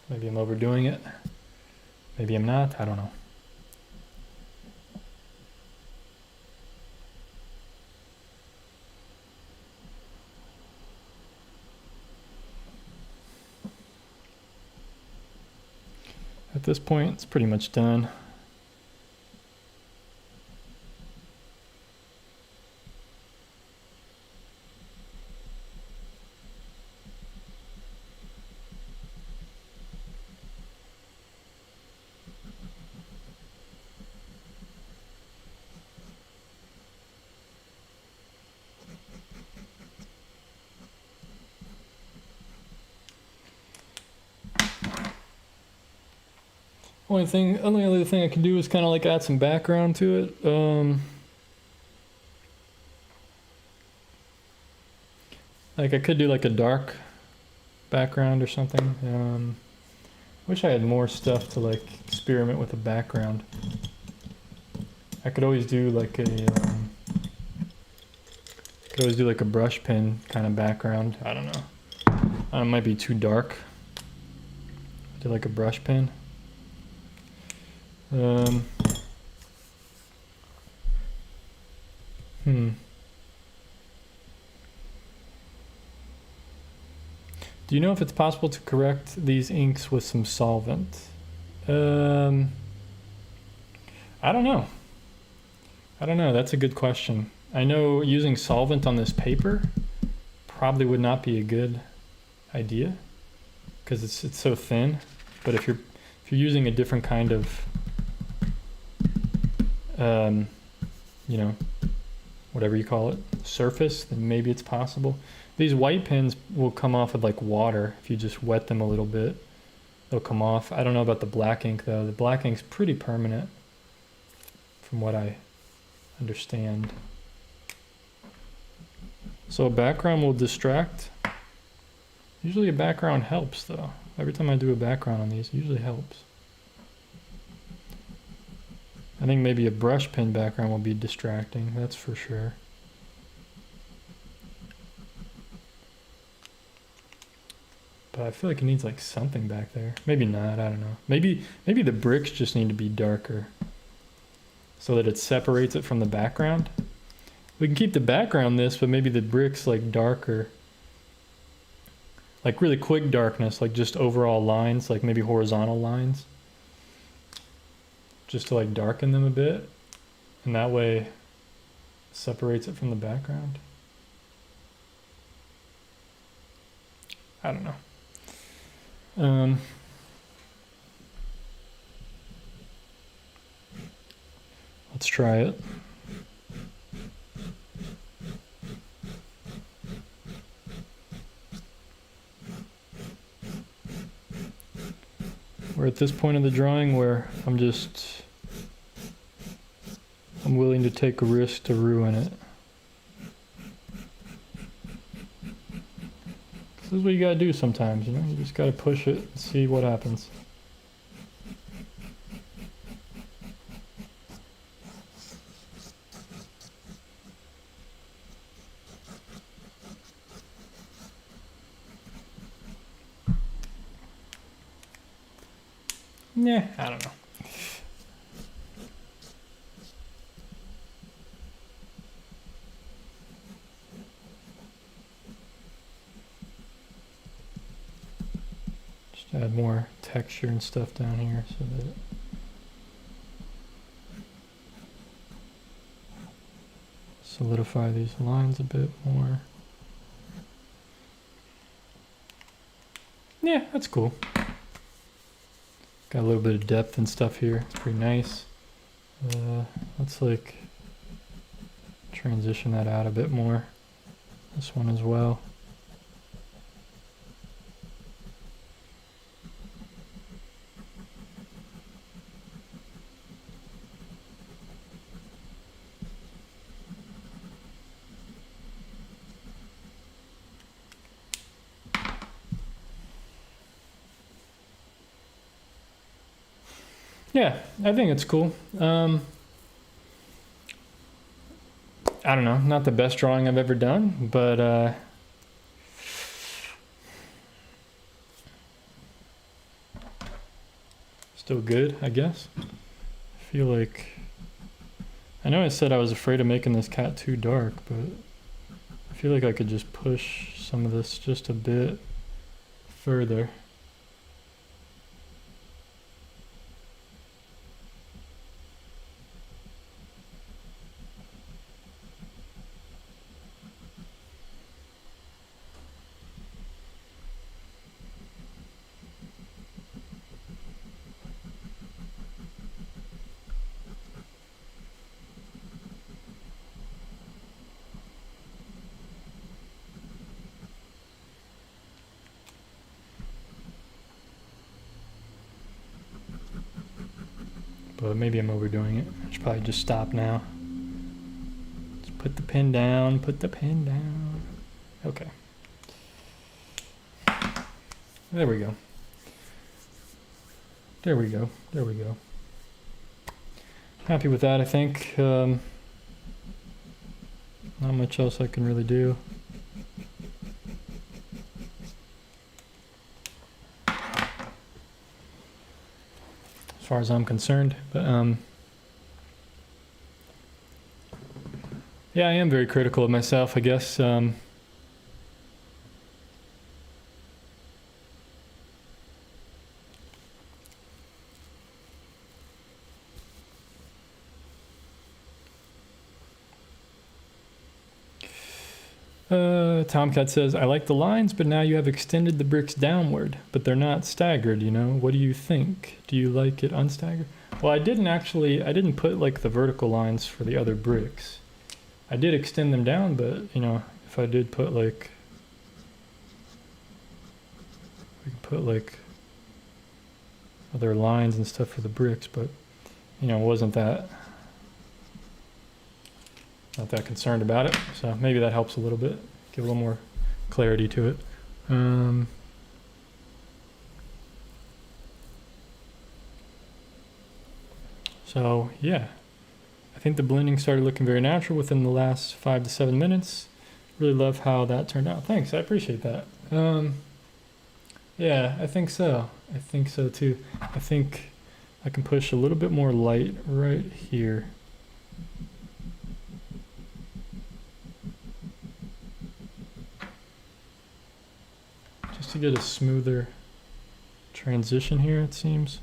Maybe I'm overdoing it. Maybe I'm not. I don't know. At this point, it's pretty much done. Only other thing I can do is kind of like add some background to it. Like I could do like a dark background or something. Wish I had more stuff to like experiment with the background. I could always do like a brush pen kind of background. I don't know. It might be too dark. Do like a brush pen. Do you know if it's possible to correct these inks with some solvent? I don't know. That's a good question. I know using solvent on this paper probably would not be a good idea because it's so thin. But if you're using a different kind of you know, whatever you call it, surface, then maybe it's possible. These white pens will come off with like water. If you just wet them a little bit, they'll come off. I don't know about the black ink though. The black ink's pretty permanent from what I understand. So a background will distract. Usually a background helps though. Every time I do a background on these, it usually helps. I think maybe a brush pen background will be distracting, that's for sure. But I feel like it needs like something back there. Maybe not, I don't know. Maybe the bricks just need to be darker so that it separates it from the background. We can keep the background this, but maybe the bricks like darker. Like really quick darkness, like just overall lines, like maybe horizontal lines. Just to like darken them a bit. And that way it separates it from the background. I don't know. Let's try it. We're at this point of the drawing where I'm willing to take a risk to ruin it. This is what you gotta do sometimes, you know? You just gotta push it and see what happens. Yeah, I don't know. Just add more texture and stuff down here so that solidify these lines a bit more. Yeah, that's cool. Got a little bit of depth and stuff here. It's pretty nice. Let's like transition that out a bit more. This one as well. Yeah, I think it's cool. I don't know, not the best drawing I've ever done, but still good, I guess. I feel like, I know I said I was afraid of making this cat too dark, but I feel like I could just push some of this just a bit further. but maybe I'm overdoing it. I should probably just stop now. Just put the pen down, put the pen down. Okay. There we go. There we go. There we go. Happy with that, I think. Not much else I can really do. As far as I'm concerned, but yeah, I am very critical of myself, I guess. Tomcat says, I like the lines, but now you have extended the bricks downward, but they're not staggered, you know? What do you think? Do you like it unstaggered? Well, I didn't put like the vertical lines for the other bricks. I did extend them down, but you know, if I did put like, we could put like other lines and stuff for the bricks, but you know, wasn't that, not that concerned about it. So maybe that helps a little bit, give a little more clarity to it. So yeah, I think the blending started looking very natural within the last 5 to 7 minutes. Really love how that turned out. Thanks, I appreciate that. Yeah, I think so. I think so too. I think I can push a little bit more light right here. Just to get a smoother transition here, it seems.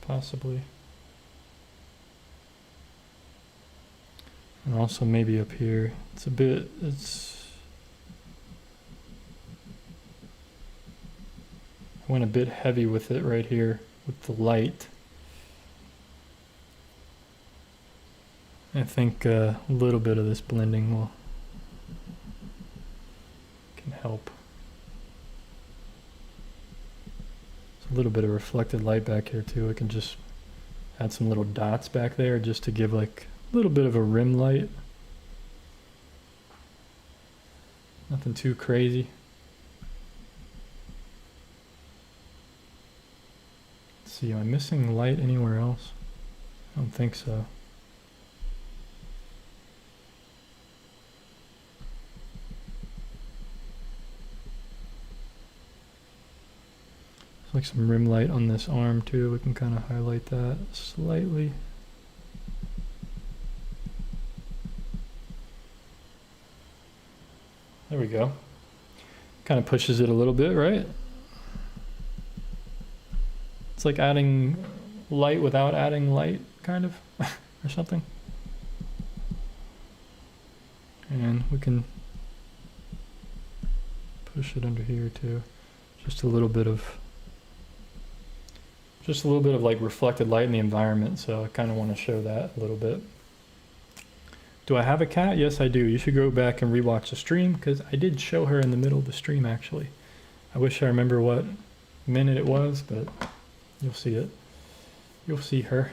Possibly. And also maybe up here. I went a bit heavy with it right here with the light. I think a little bit of this blending can help. There's a little bit of reflected light back here too. I can just add some little dots back there just to give like a little bit of a rim light. Nothing too crazy. Let's see, am I missing light anywhere else? I don't think so. There's like some rim light on this arm too. We can kind of highlight that slightly. There we go. Kind of pushes it a little bit, right? It's like adding light without adding light, kind of, or something. And we can push it under here too. Just a little bit of like reflected light in the environment. So I kind of want to show that a little bit. Do I have a cat? Yes, I do. You should go back and rewatch the stream because I did show her in the middle of the stream actually. I wish I remember what minute it was, but you'll see it. You'll see her.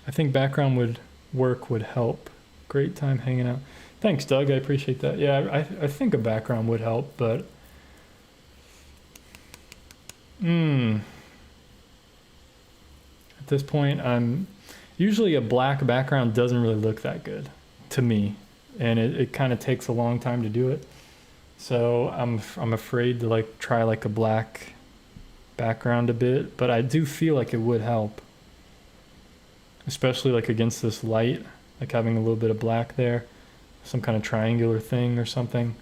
I think background work would help. Great time hanging out. Thanks, Doug. I appreciate that. Yeah, I think a background would help, but at this point, usually a black background doesn't really look that good to me, and it kind of takes a long time to do it. So I'm afraid to like try like a black background a bit, but I do feel like it would help, especially like against this light, like having a little bit of black there, some kind of triangular thing or something.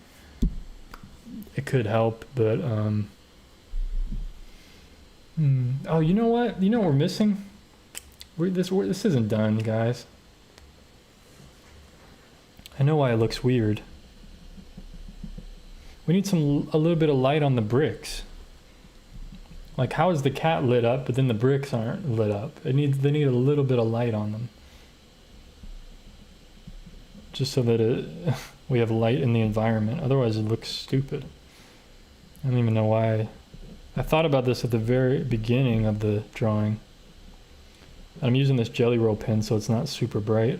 It could help, but oh, you know what? You know what we're missing? This isn't done, guys. I know why it looks weird. We need a little bit of light on the bricks. Like, how is the cat lit up, but then the bricks aren't lit up? They need a little bit of light on them, just so that we have light in the environment. Otherwise, it looks stupid. I don't even know why. I thought about this at the very beginning of the drawing. I'm using this Jelly Roll pen so it's not super bright.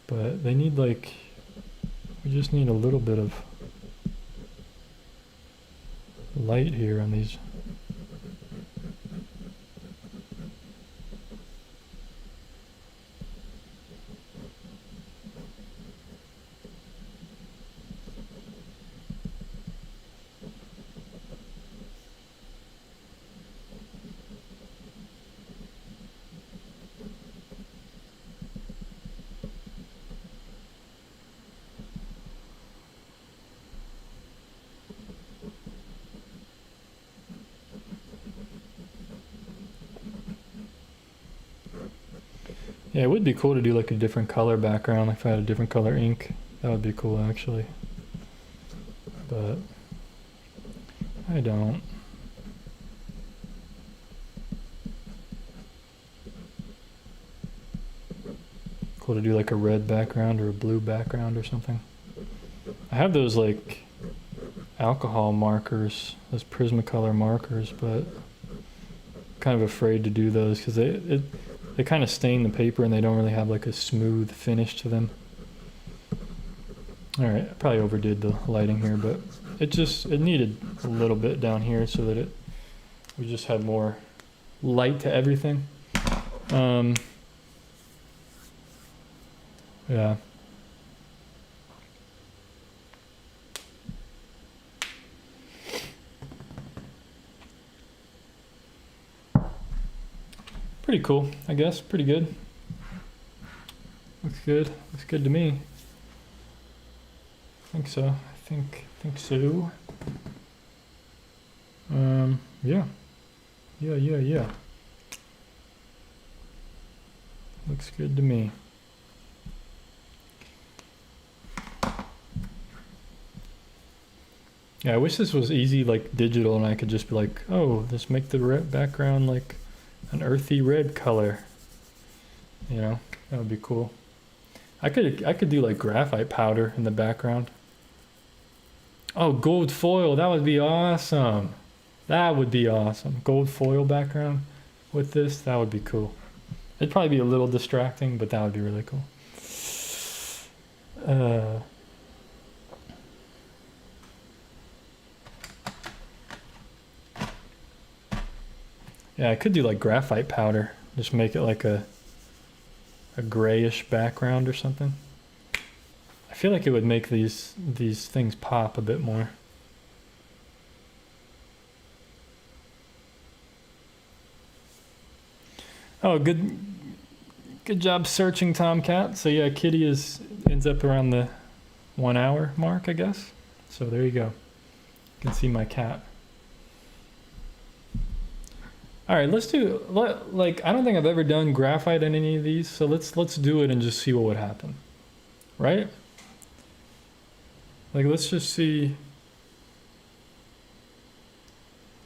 But they need like, we just need a little bit of light here on these. Yeah, it would be cool to do like a different color background, like if I had a different color ink. That would be cool actually. But I don't. Cool to do like a red background or a blue background or something. I have those like alcohol markers, those Prismacolor markers, but I'm kind of afraid to do those because they kind of stain the paper and they don't really have like a smooth finish to them. All right, I probably overdid the lighting here, but it needed a little bit down here so that we just had more light to everything. Yeah. Pretty cool, I guess. Pretty good. Looks good. Looks good to me. I think so. I think so. Yeah. Yeah. Looks good to me. Yeah, I wish this was easy, like digital, and I could just be like, oh, just make the background like an earthy red color. You know, that would be cool. I could do like graphite powder in the background. Oh, gold foil, that would be awesome. That would be awesome. Gold foil background with this, that would be cool. It'd probably be a little distracting, but that would be really cool. Yeah, I could do like graphite powder. Just make it like a grayish background or something. I feel like it would make these things pop a bit more. Oh, good job searching, Tomcat. So yeah, Kitty ends up around the 1 hour mark, I guess. So there you go. You can see my cat. All right, let's do, like, I don't think I've ever done graphite in any of these, so let's do it and just see what would happen, right? Like, let's just see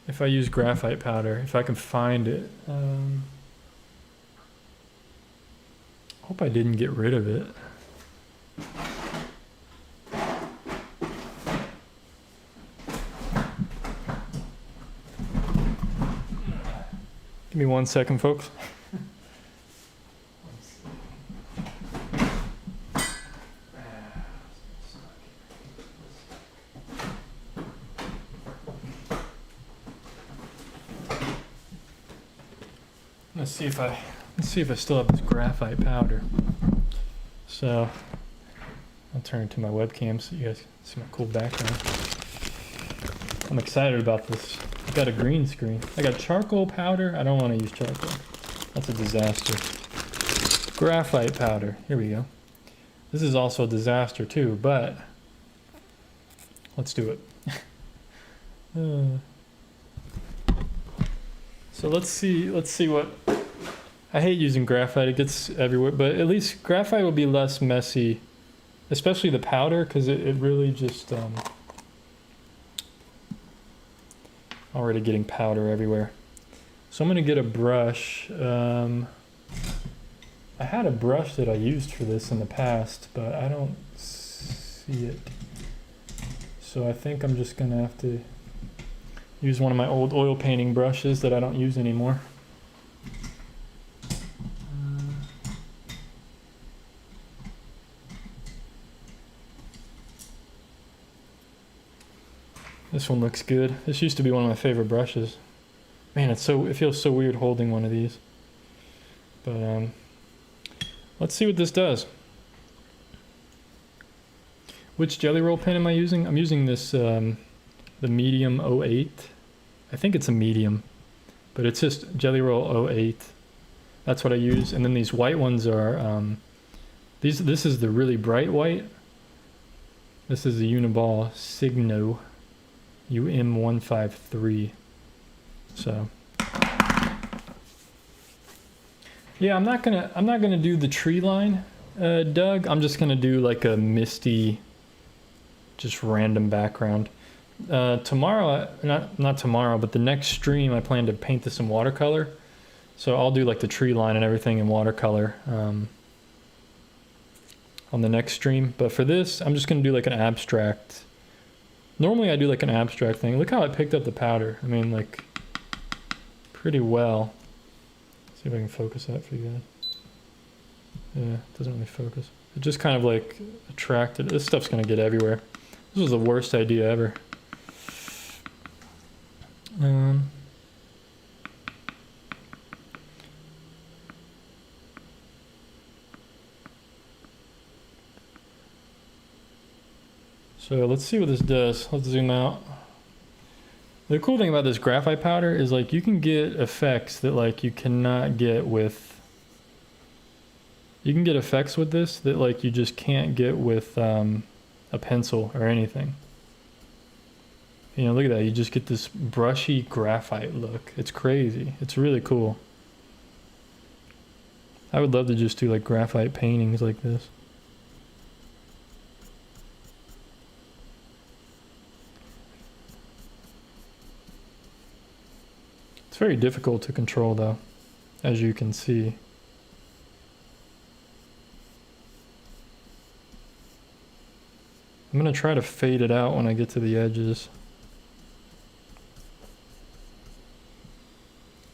if I use graphite powder, if I can find it. Hope I didn't get rid of it. Give me 1 second, folks. Let's see if I still have this graphite powder. So I'll turn it to my webcam so you guys can see my cool background. I'm excited about this. I've got a green screen. I got charcoal powder. I don't want to use charcoal. That's a disaster. Graphite powder. Here we go. This is also a disaster too, but let's do it. So let's see what, I hate using graphite, it gets everywhere, but at least graphite will be less messy, especially the powder, because it really just, already getting powder everywhere. So I'm going to get a brush. I had a brush that I used for this in the past, but I don't see it So I think I'm just gonna have to use one of my old oil painting brushes that I don't use anymore. This one looks good. This used to be one of my favorite brushes. Man, it feels so weird holding one of these. But let's see what this does. Which jelly roll pen am I using? I'm using this, the medium 08. I think it's a medium, but it's just jelly roll 08. That's what I use. And then these white ones are, this is the really bright white. This is the Uniball Signo UM153. So yeah, I'm not gonna do the tree line, Doug. I'm just gonna do like a misty, just random background. Tomorrow, not tomorrow, but the next stream, I plan to paint this in watercolor. So I'll do like the tree line and everything in watercolor on the next stream. But for this, I'm just gonna do like an abstract. Normally I do like an abstract thing. Look how I picked up the powder. I mean, like, pretty well. Let's see if I can focus that for you guys. Yeah, it doesn't really focus. It just kind of like attracted. This stuff's gonna get everywhere. This was the worst idea ever. So let's see what this does. Let's zoom out. The cool thing about this graphite powder is like you can get effects that like you cannot get with, you can get effects with this that like you just can't get with a pencil or anything. You know, look at that. You just get this brushy graphite look. It's crazy. It's really cool. I would love to just do like graphite paintings like this. It's very difficult to control though, as you can see. I'm gonna try to fade it out when I get to the edges.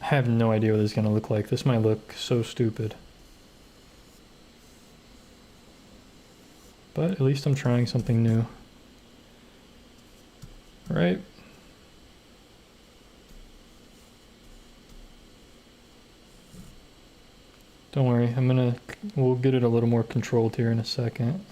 I have no idea what this is gonna look like. This might look so stupid. But at least I'm trying something new. Right? Don't worry, we'll get it a little more controlled here in a second.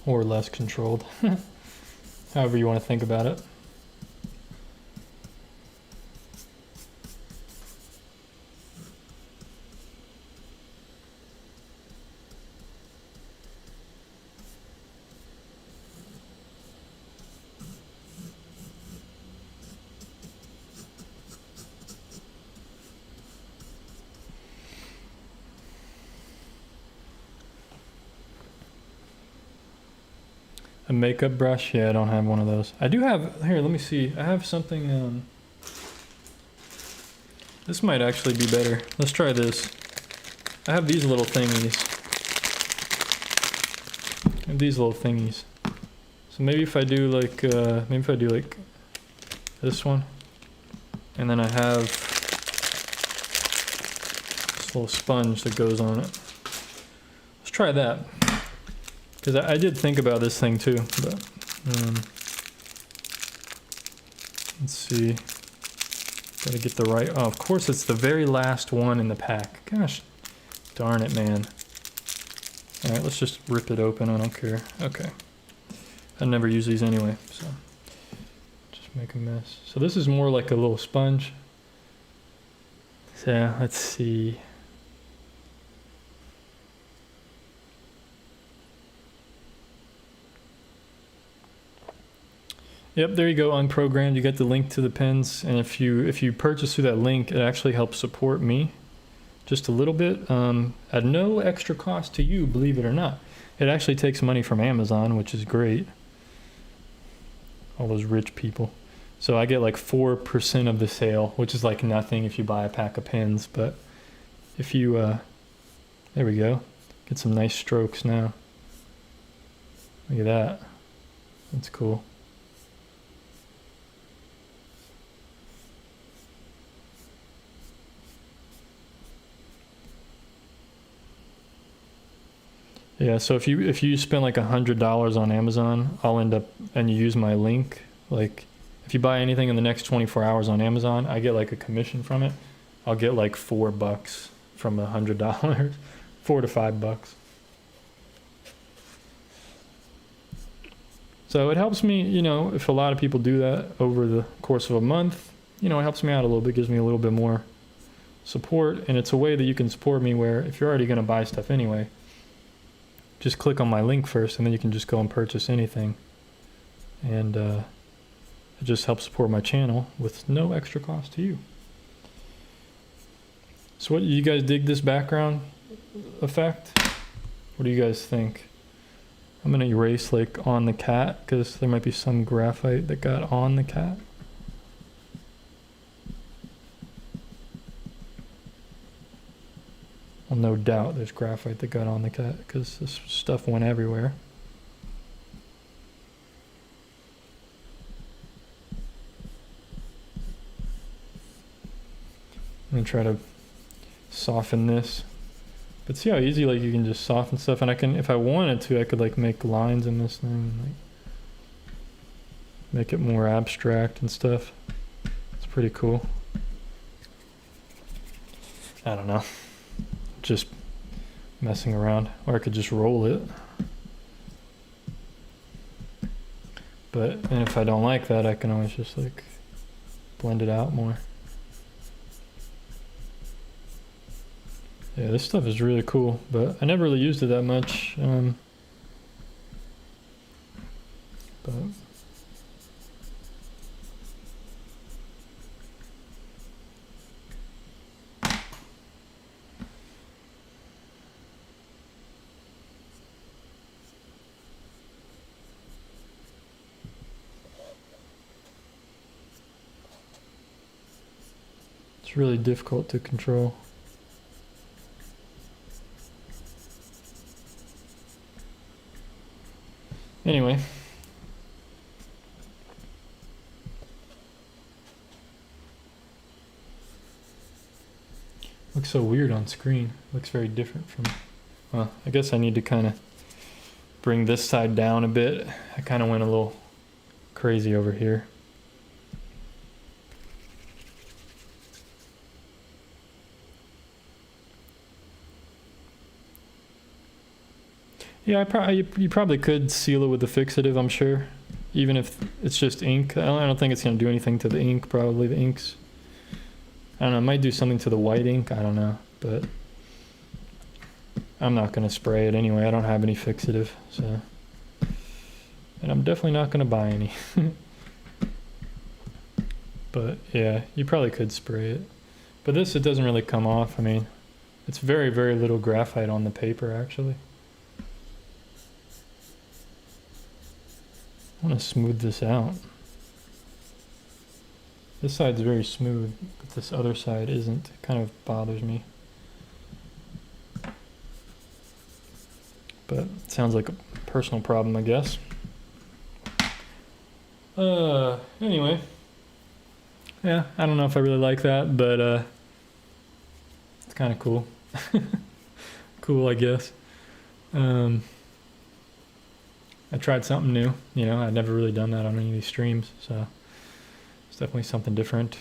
Or less controlled, however you want to think about it. A makeup brush? Yeah, I don't have one of those. I do have, here, let me see. I have something, this might actually be better. Let's try this. I have these little thingies. So maybe if I do like, this one. And then I have this little sponge that goes on it. Let's try that. Because I did think about this thing too, but let's see. Gotta get the right, oh, of course it's the very last one in the pack. Gosh, darn it, man. All right, let's just rip it open, I don't care. Okay. I never use these anyway, so. Just make a mess. So this is more like a little sponge. So let's see. Yep, there you go, unprogrammed. You get the link to the pins, and if you purchase through that link, it actually helps support me just a little bit at no extra cost to you, believe it or not. It actually takes money from Amazon, which is great. All those rich people. So I get like 4% of the sale, which is like nothing if you buy a pack of pins. But if you, there we go. Get some nice strokes now. Look at that. That's cool. Yeah, so if you spend like $100 on Amazon, I'll end up, and you use my link, like if you buy anything in the next 24 hours on Amazon, I get like a commission from it. I'll get like $4 from $100, $4 to $5. So it helps me, you know, if a lot of people do that over the course of a month, you know, it helps me out a little bit, gives me a little bit more support, and it's a way that you can support me where if you're already going to buy stuff anyway, just click on my link first, and then you can just go and purchase anything. And it just helps support my channel with no extra cost to you. So what, you guys dig this background effect? What do you guys think? I'm gonna erase like on the cat, because there might be some graphite that got on the cat. Well, no doubt there's graphite that got on the cat, because this stuff went everywhere. I'm gonna try to soften this. But see how easy, like, you can just soften stuff, and I can, if I wanted to, I could like make lines in this thing and like make it more abstract and stuff. It's pretty cool. I don't know. Just messing around, or I could just roll it. But, and if I don't like that, I can always just like blend it out more. Yeah, this stuff is really cool, but I never really used it that much. But it's really difficult to control. Anyway. Looks so weird on screen. Looks very different from, well, I guess I need to kind of bring this side down a bit. I kind of went a little crazy over here. Yeah, you probably could seal it with the fixative, I'm sure. Even if it's just ink. I don't think it's going to do anything to the ink, probably. The inks, I don't know, it might do something to the white ink, I don't know. But I'm not going to spray it anyway. I don't have any fixative, so. And I'm definitely not going to buy any. But yeah, you probably could spray it. But this, it doesn't really come off. I mean, it's very, very little graphite on the paper, actually. I want to smooth this out. This side's very smooth, but this other side isn't. It kind of bothers me. But it sounds like a personal problem, I guess. Anyway. Yeah, I don't know if I really like that, but it's kind of cool. Cool, I guess. I tried something new, you know, I'd never really done that on any of these streams, so it's definitely something different.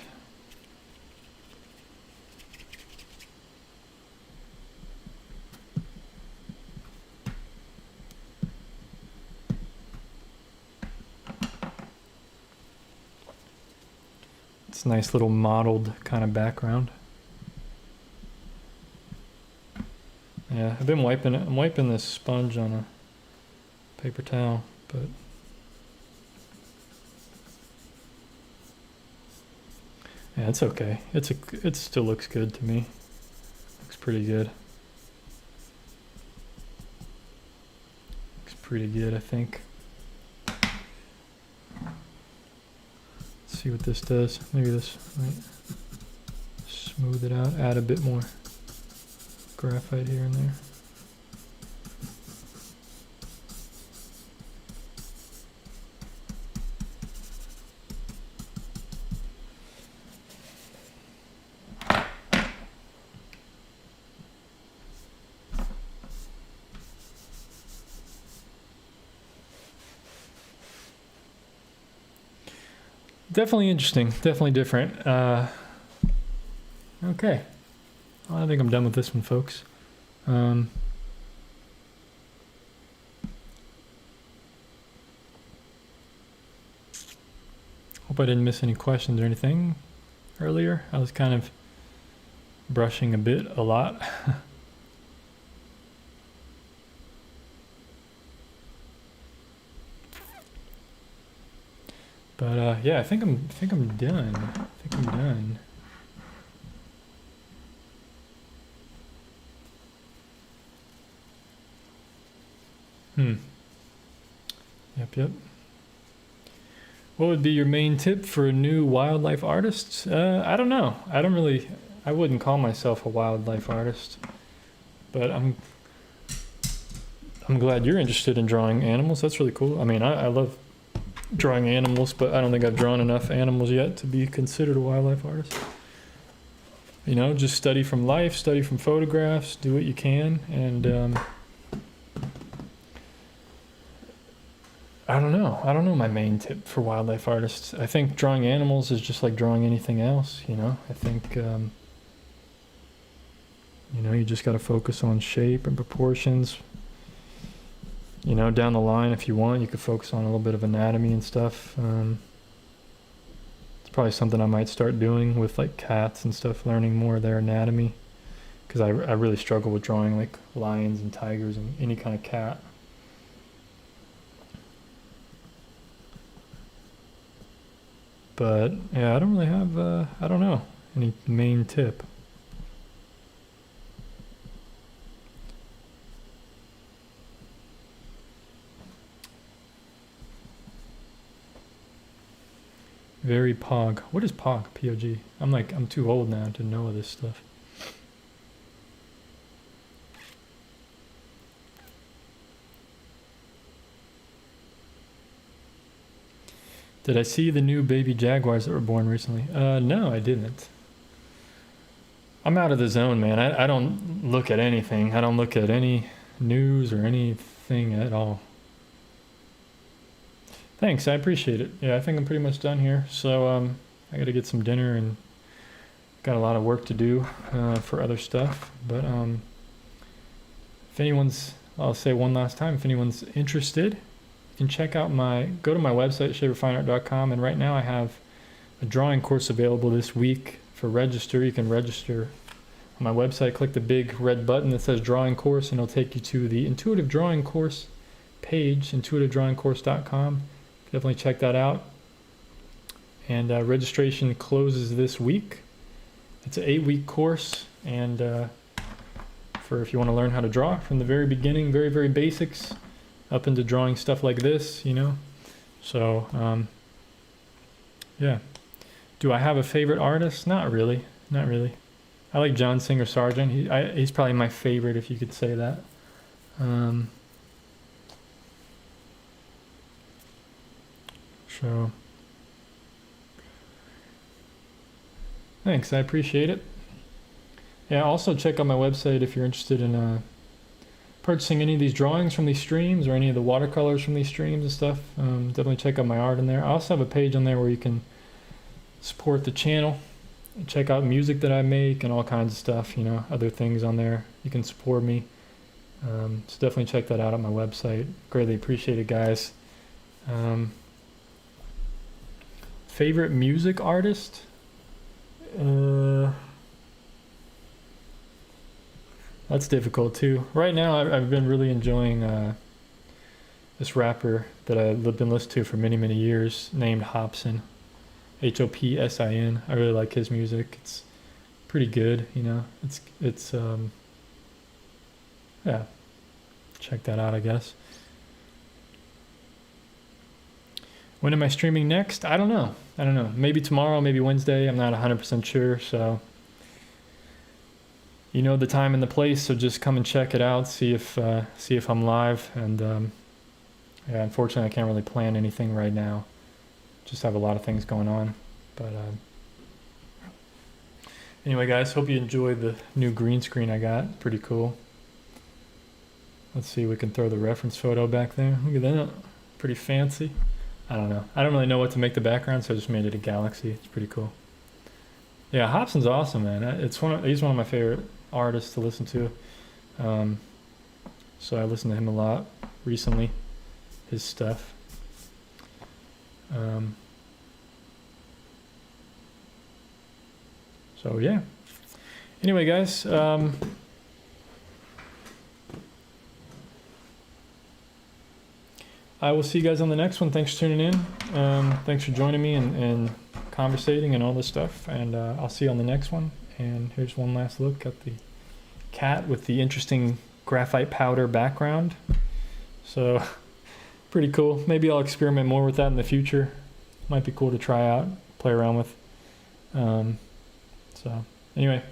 It's a nice little mottled kind of background. Yeah, I've been wiping it. I'm wiping this sponge on a paper towel, but yeah, it's okay. It still looks good to me. Looks pretty good. Looks pretty good, I think. Let's see what this does. Maybe this might smooth it out, add a bit more graphite here and there. Definitely interesting, definitely different. Okay, well, I think I'm done with this one, folks. Hope I didn't miss any questions or anything earlier. I was kind of brushing a lot. But yeah, I think I'm done. I think I'm done. Yep. What would be your main tip for a new wildlife artist? I don't know. I wouldn't call myself a wildlife artist, but I'm glad you're interested in drawing animals. That's really cool. I mean, I love drawing animals, but I don't think I've drawn enough animals yet to be considered a wildlife artist. You know, just study from life, study from photographs, do what you can, and I don't know my main tip for wildlife artists. I think drawing animals is just like drawing anything else, you know? I think, you know, you just got to focus on shape and proportions. You know, down the line, if you want, you could focus on a little bit of anatomy and stuff. It's probably something I might start doing with like cats and stuff, learning more of their anatomy. Because I really struggle with drawing like lions and tigers and any kind of cat. But yeah, I don't really have, I don't know, any main tip. Very pog. What is pog? P-O-G. I'm too old now to know this stuff. Did I see the new baby jaguars that were born recently? No, I didn't. I'm out of the zone, man. I don't look at anything. I don't look at any news or anything at all. Thanks, I appreciate it. Yeah, I think I'm pretty much done here. So I gotta get some dinner and got a lot of work to do for other stuff. But if anyone's, I'll say one last time, if anyone's interested, you can check out go to my website, shaverfineart.com, and right now I have a drawing course available this week for register. You can register on my website, click the big red button that says drawing course, and it'll take you to the intuitive drawing course page, intuitivedrawingcourse.com. Definitely check that out. And registration closes this week. It's an 8-week course, and for if you want to learn how to draw from the very beginning, very, very basics, up into drawing stuff like this, you know. So, yeah. Do I have a favorite artist? Not really. Not really. I like John Singer Sargent. He's probably my favorite, if you could say that. So, thanks, I appreciate it. Yeah, also check out my website if you're interested in purchasing any of these drawings from these streams or any of the watercolors from these streams and stuff. Definitely check out my art in there. I also have a page on there where you can support the channel, check out music that I make and all kinds of stuff, you know, other things on there. You can support me. So definitely check that out on my website. Greatly appreciate it, guys. Favorite music artist? That's difficult too. Right now, I've been really enjoying this rapper that I've been listening to for many, many years, named Hopsin. Hopsin. I really like his music. It's pretty good, you know. It's yeah. Check that out, I guess. When am I streaming next? I don't know. Maybe tomorrow, maybe Wednesday. I'm not 100% sure, so you know the time and the place, so just come and check it out, see if I'm live. And yeah, unfortunately I can't really plan anything right now. Just have a lot of things going on. But anyway, guys, hope you enjoyed the new green screen I got. Pretty cool. Let's see, we can throw the reference photo back there. Look at that. Pretty fancy. I don't know. I don't really know what to make the background, so I just made it a galaxy. It's pretty cool. Yeah, Hopsin's awesome, man. He's one of my favorite artists to listen to. So I listened to him a lot recently, his stuff. So yeah. Anyway, guys, I will see you guys on the next one. Thanks for tuning in. Thanks for joining me and conversating and all this stuff. And I'll see you on the next one. And here's one last look at the cat with the interesting graphite powder background. So pretty cool. Maybe I'll experiment more with that in the future. Might be cool to try out, play around with. So anyway.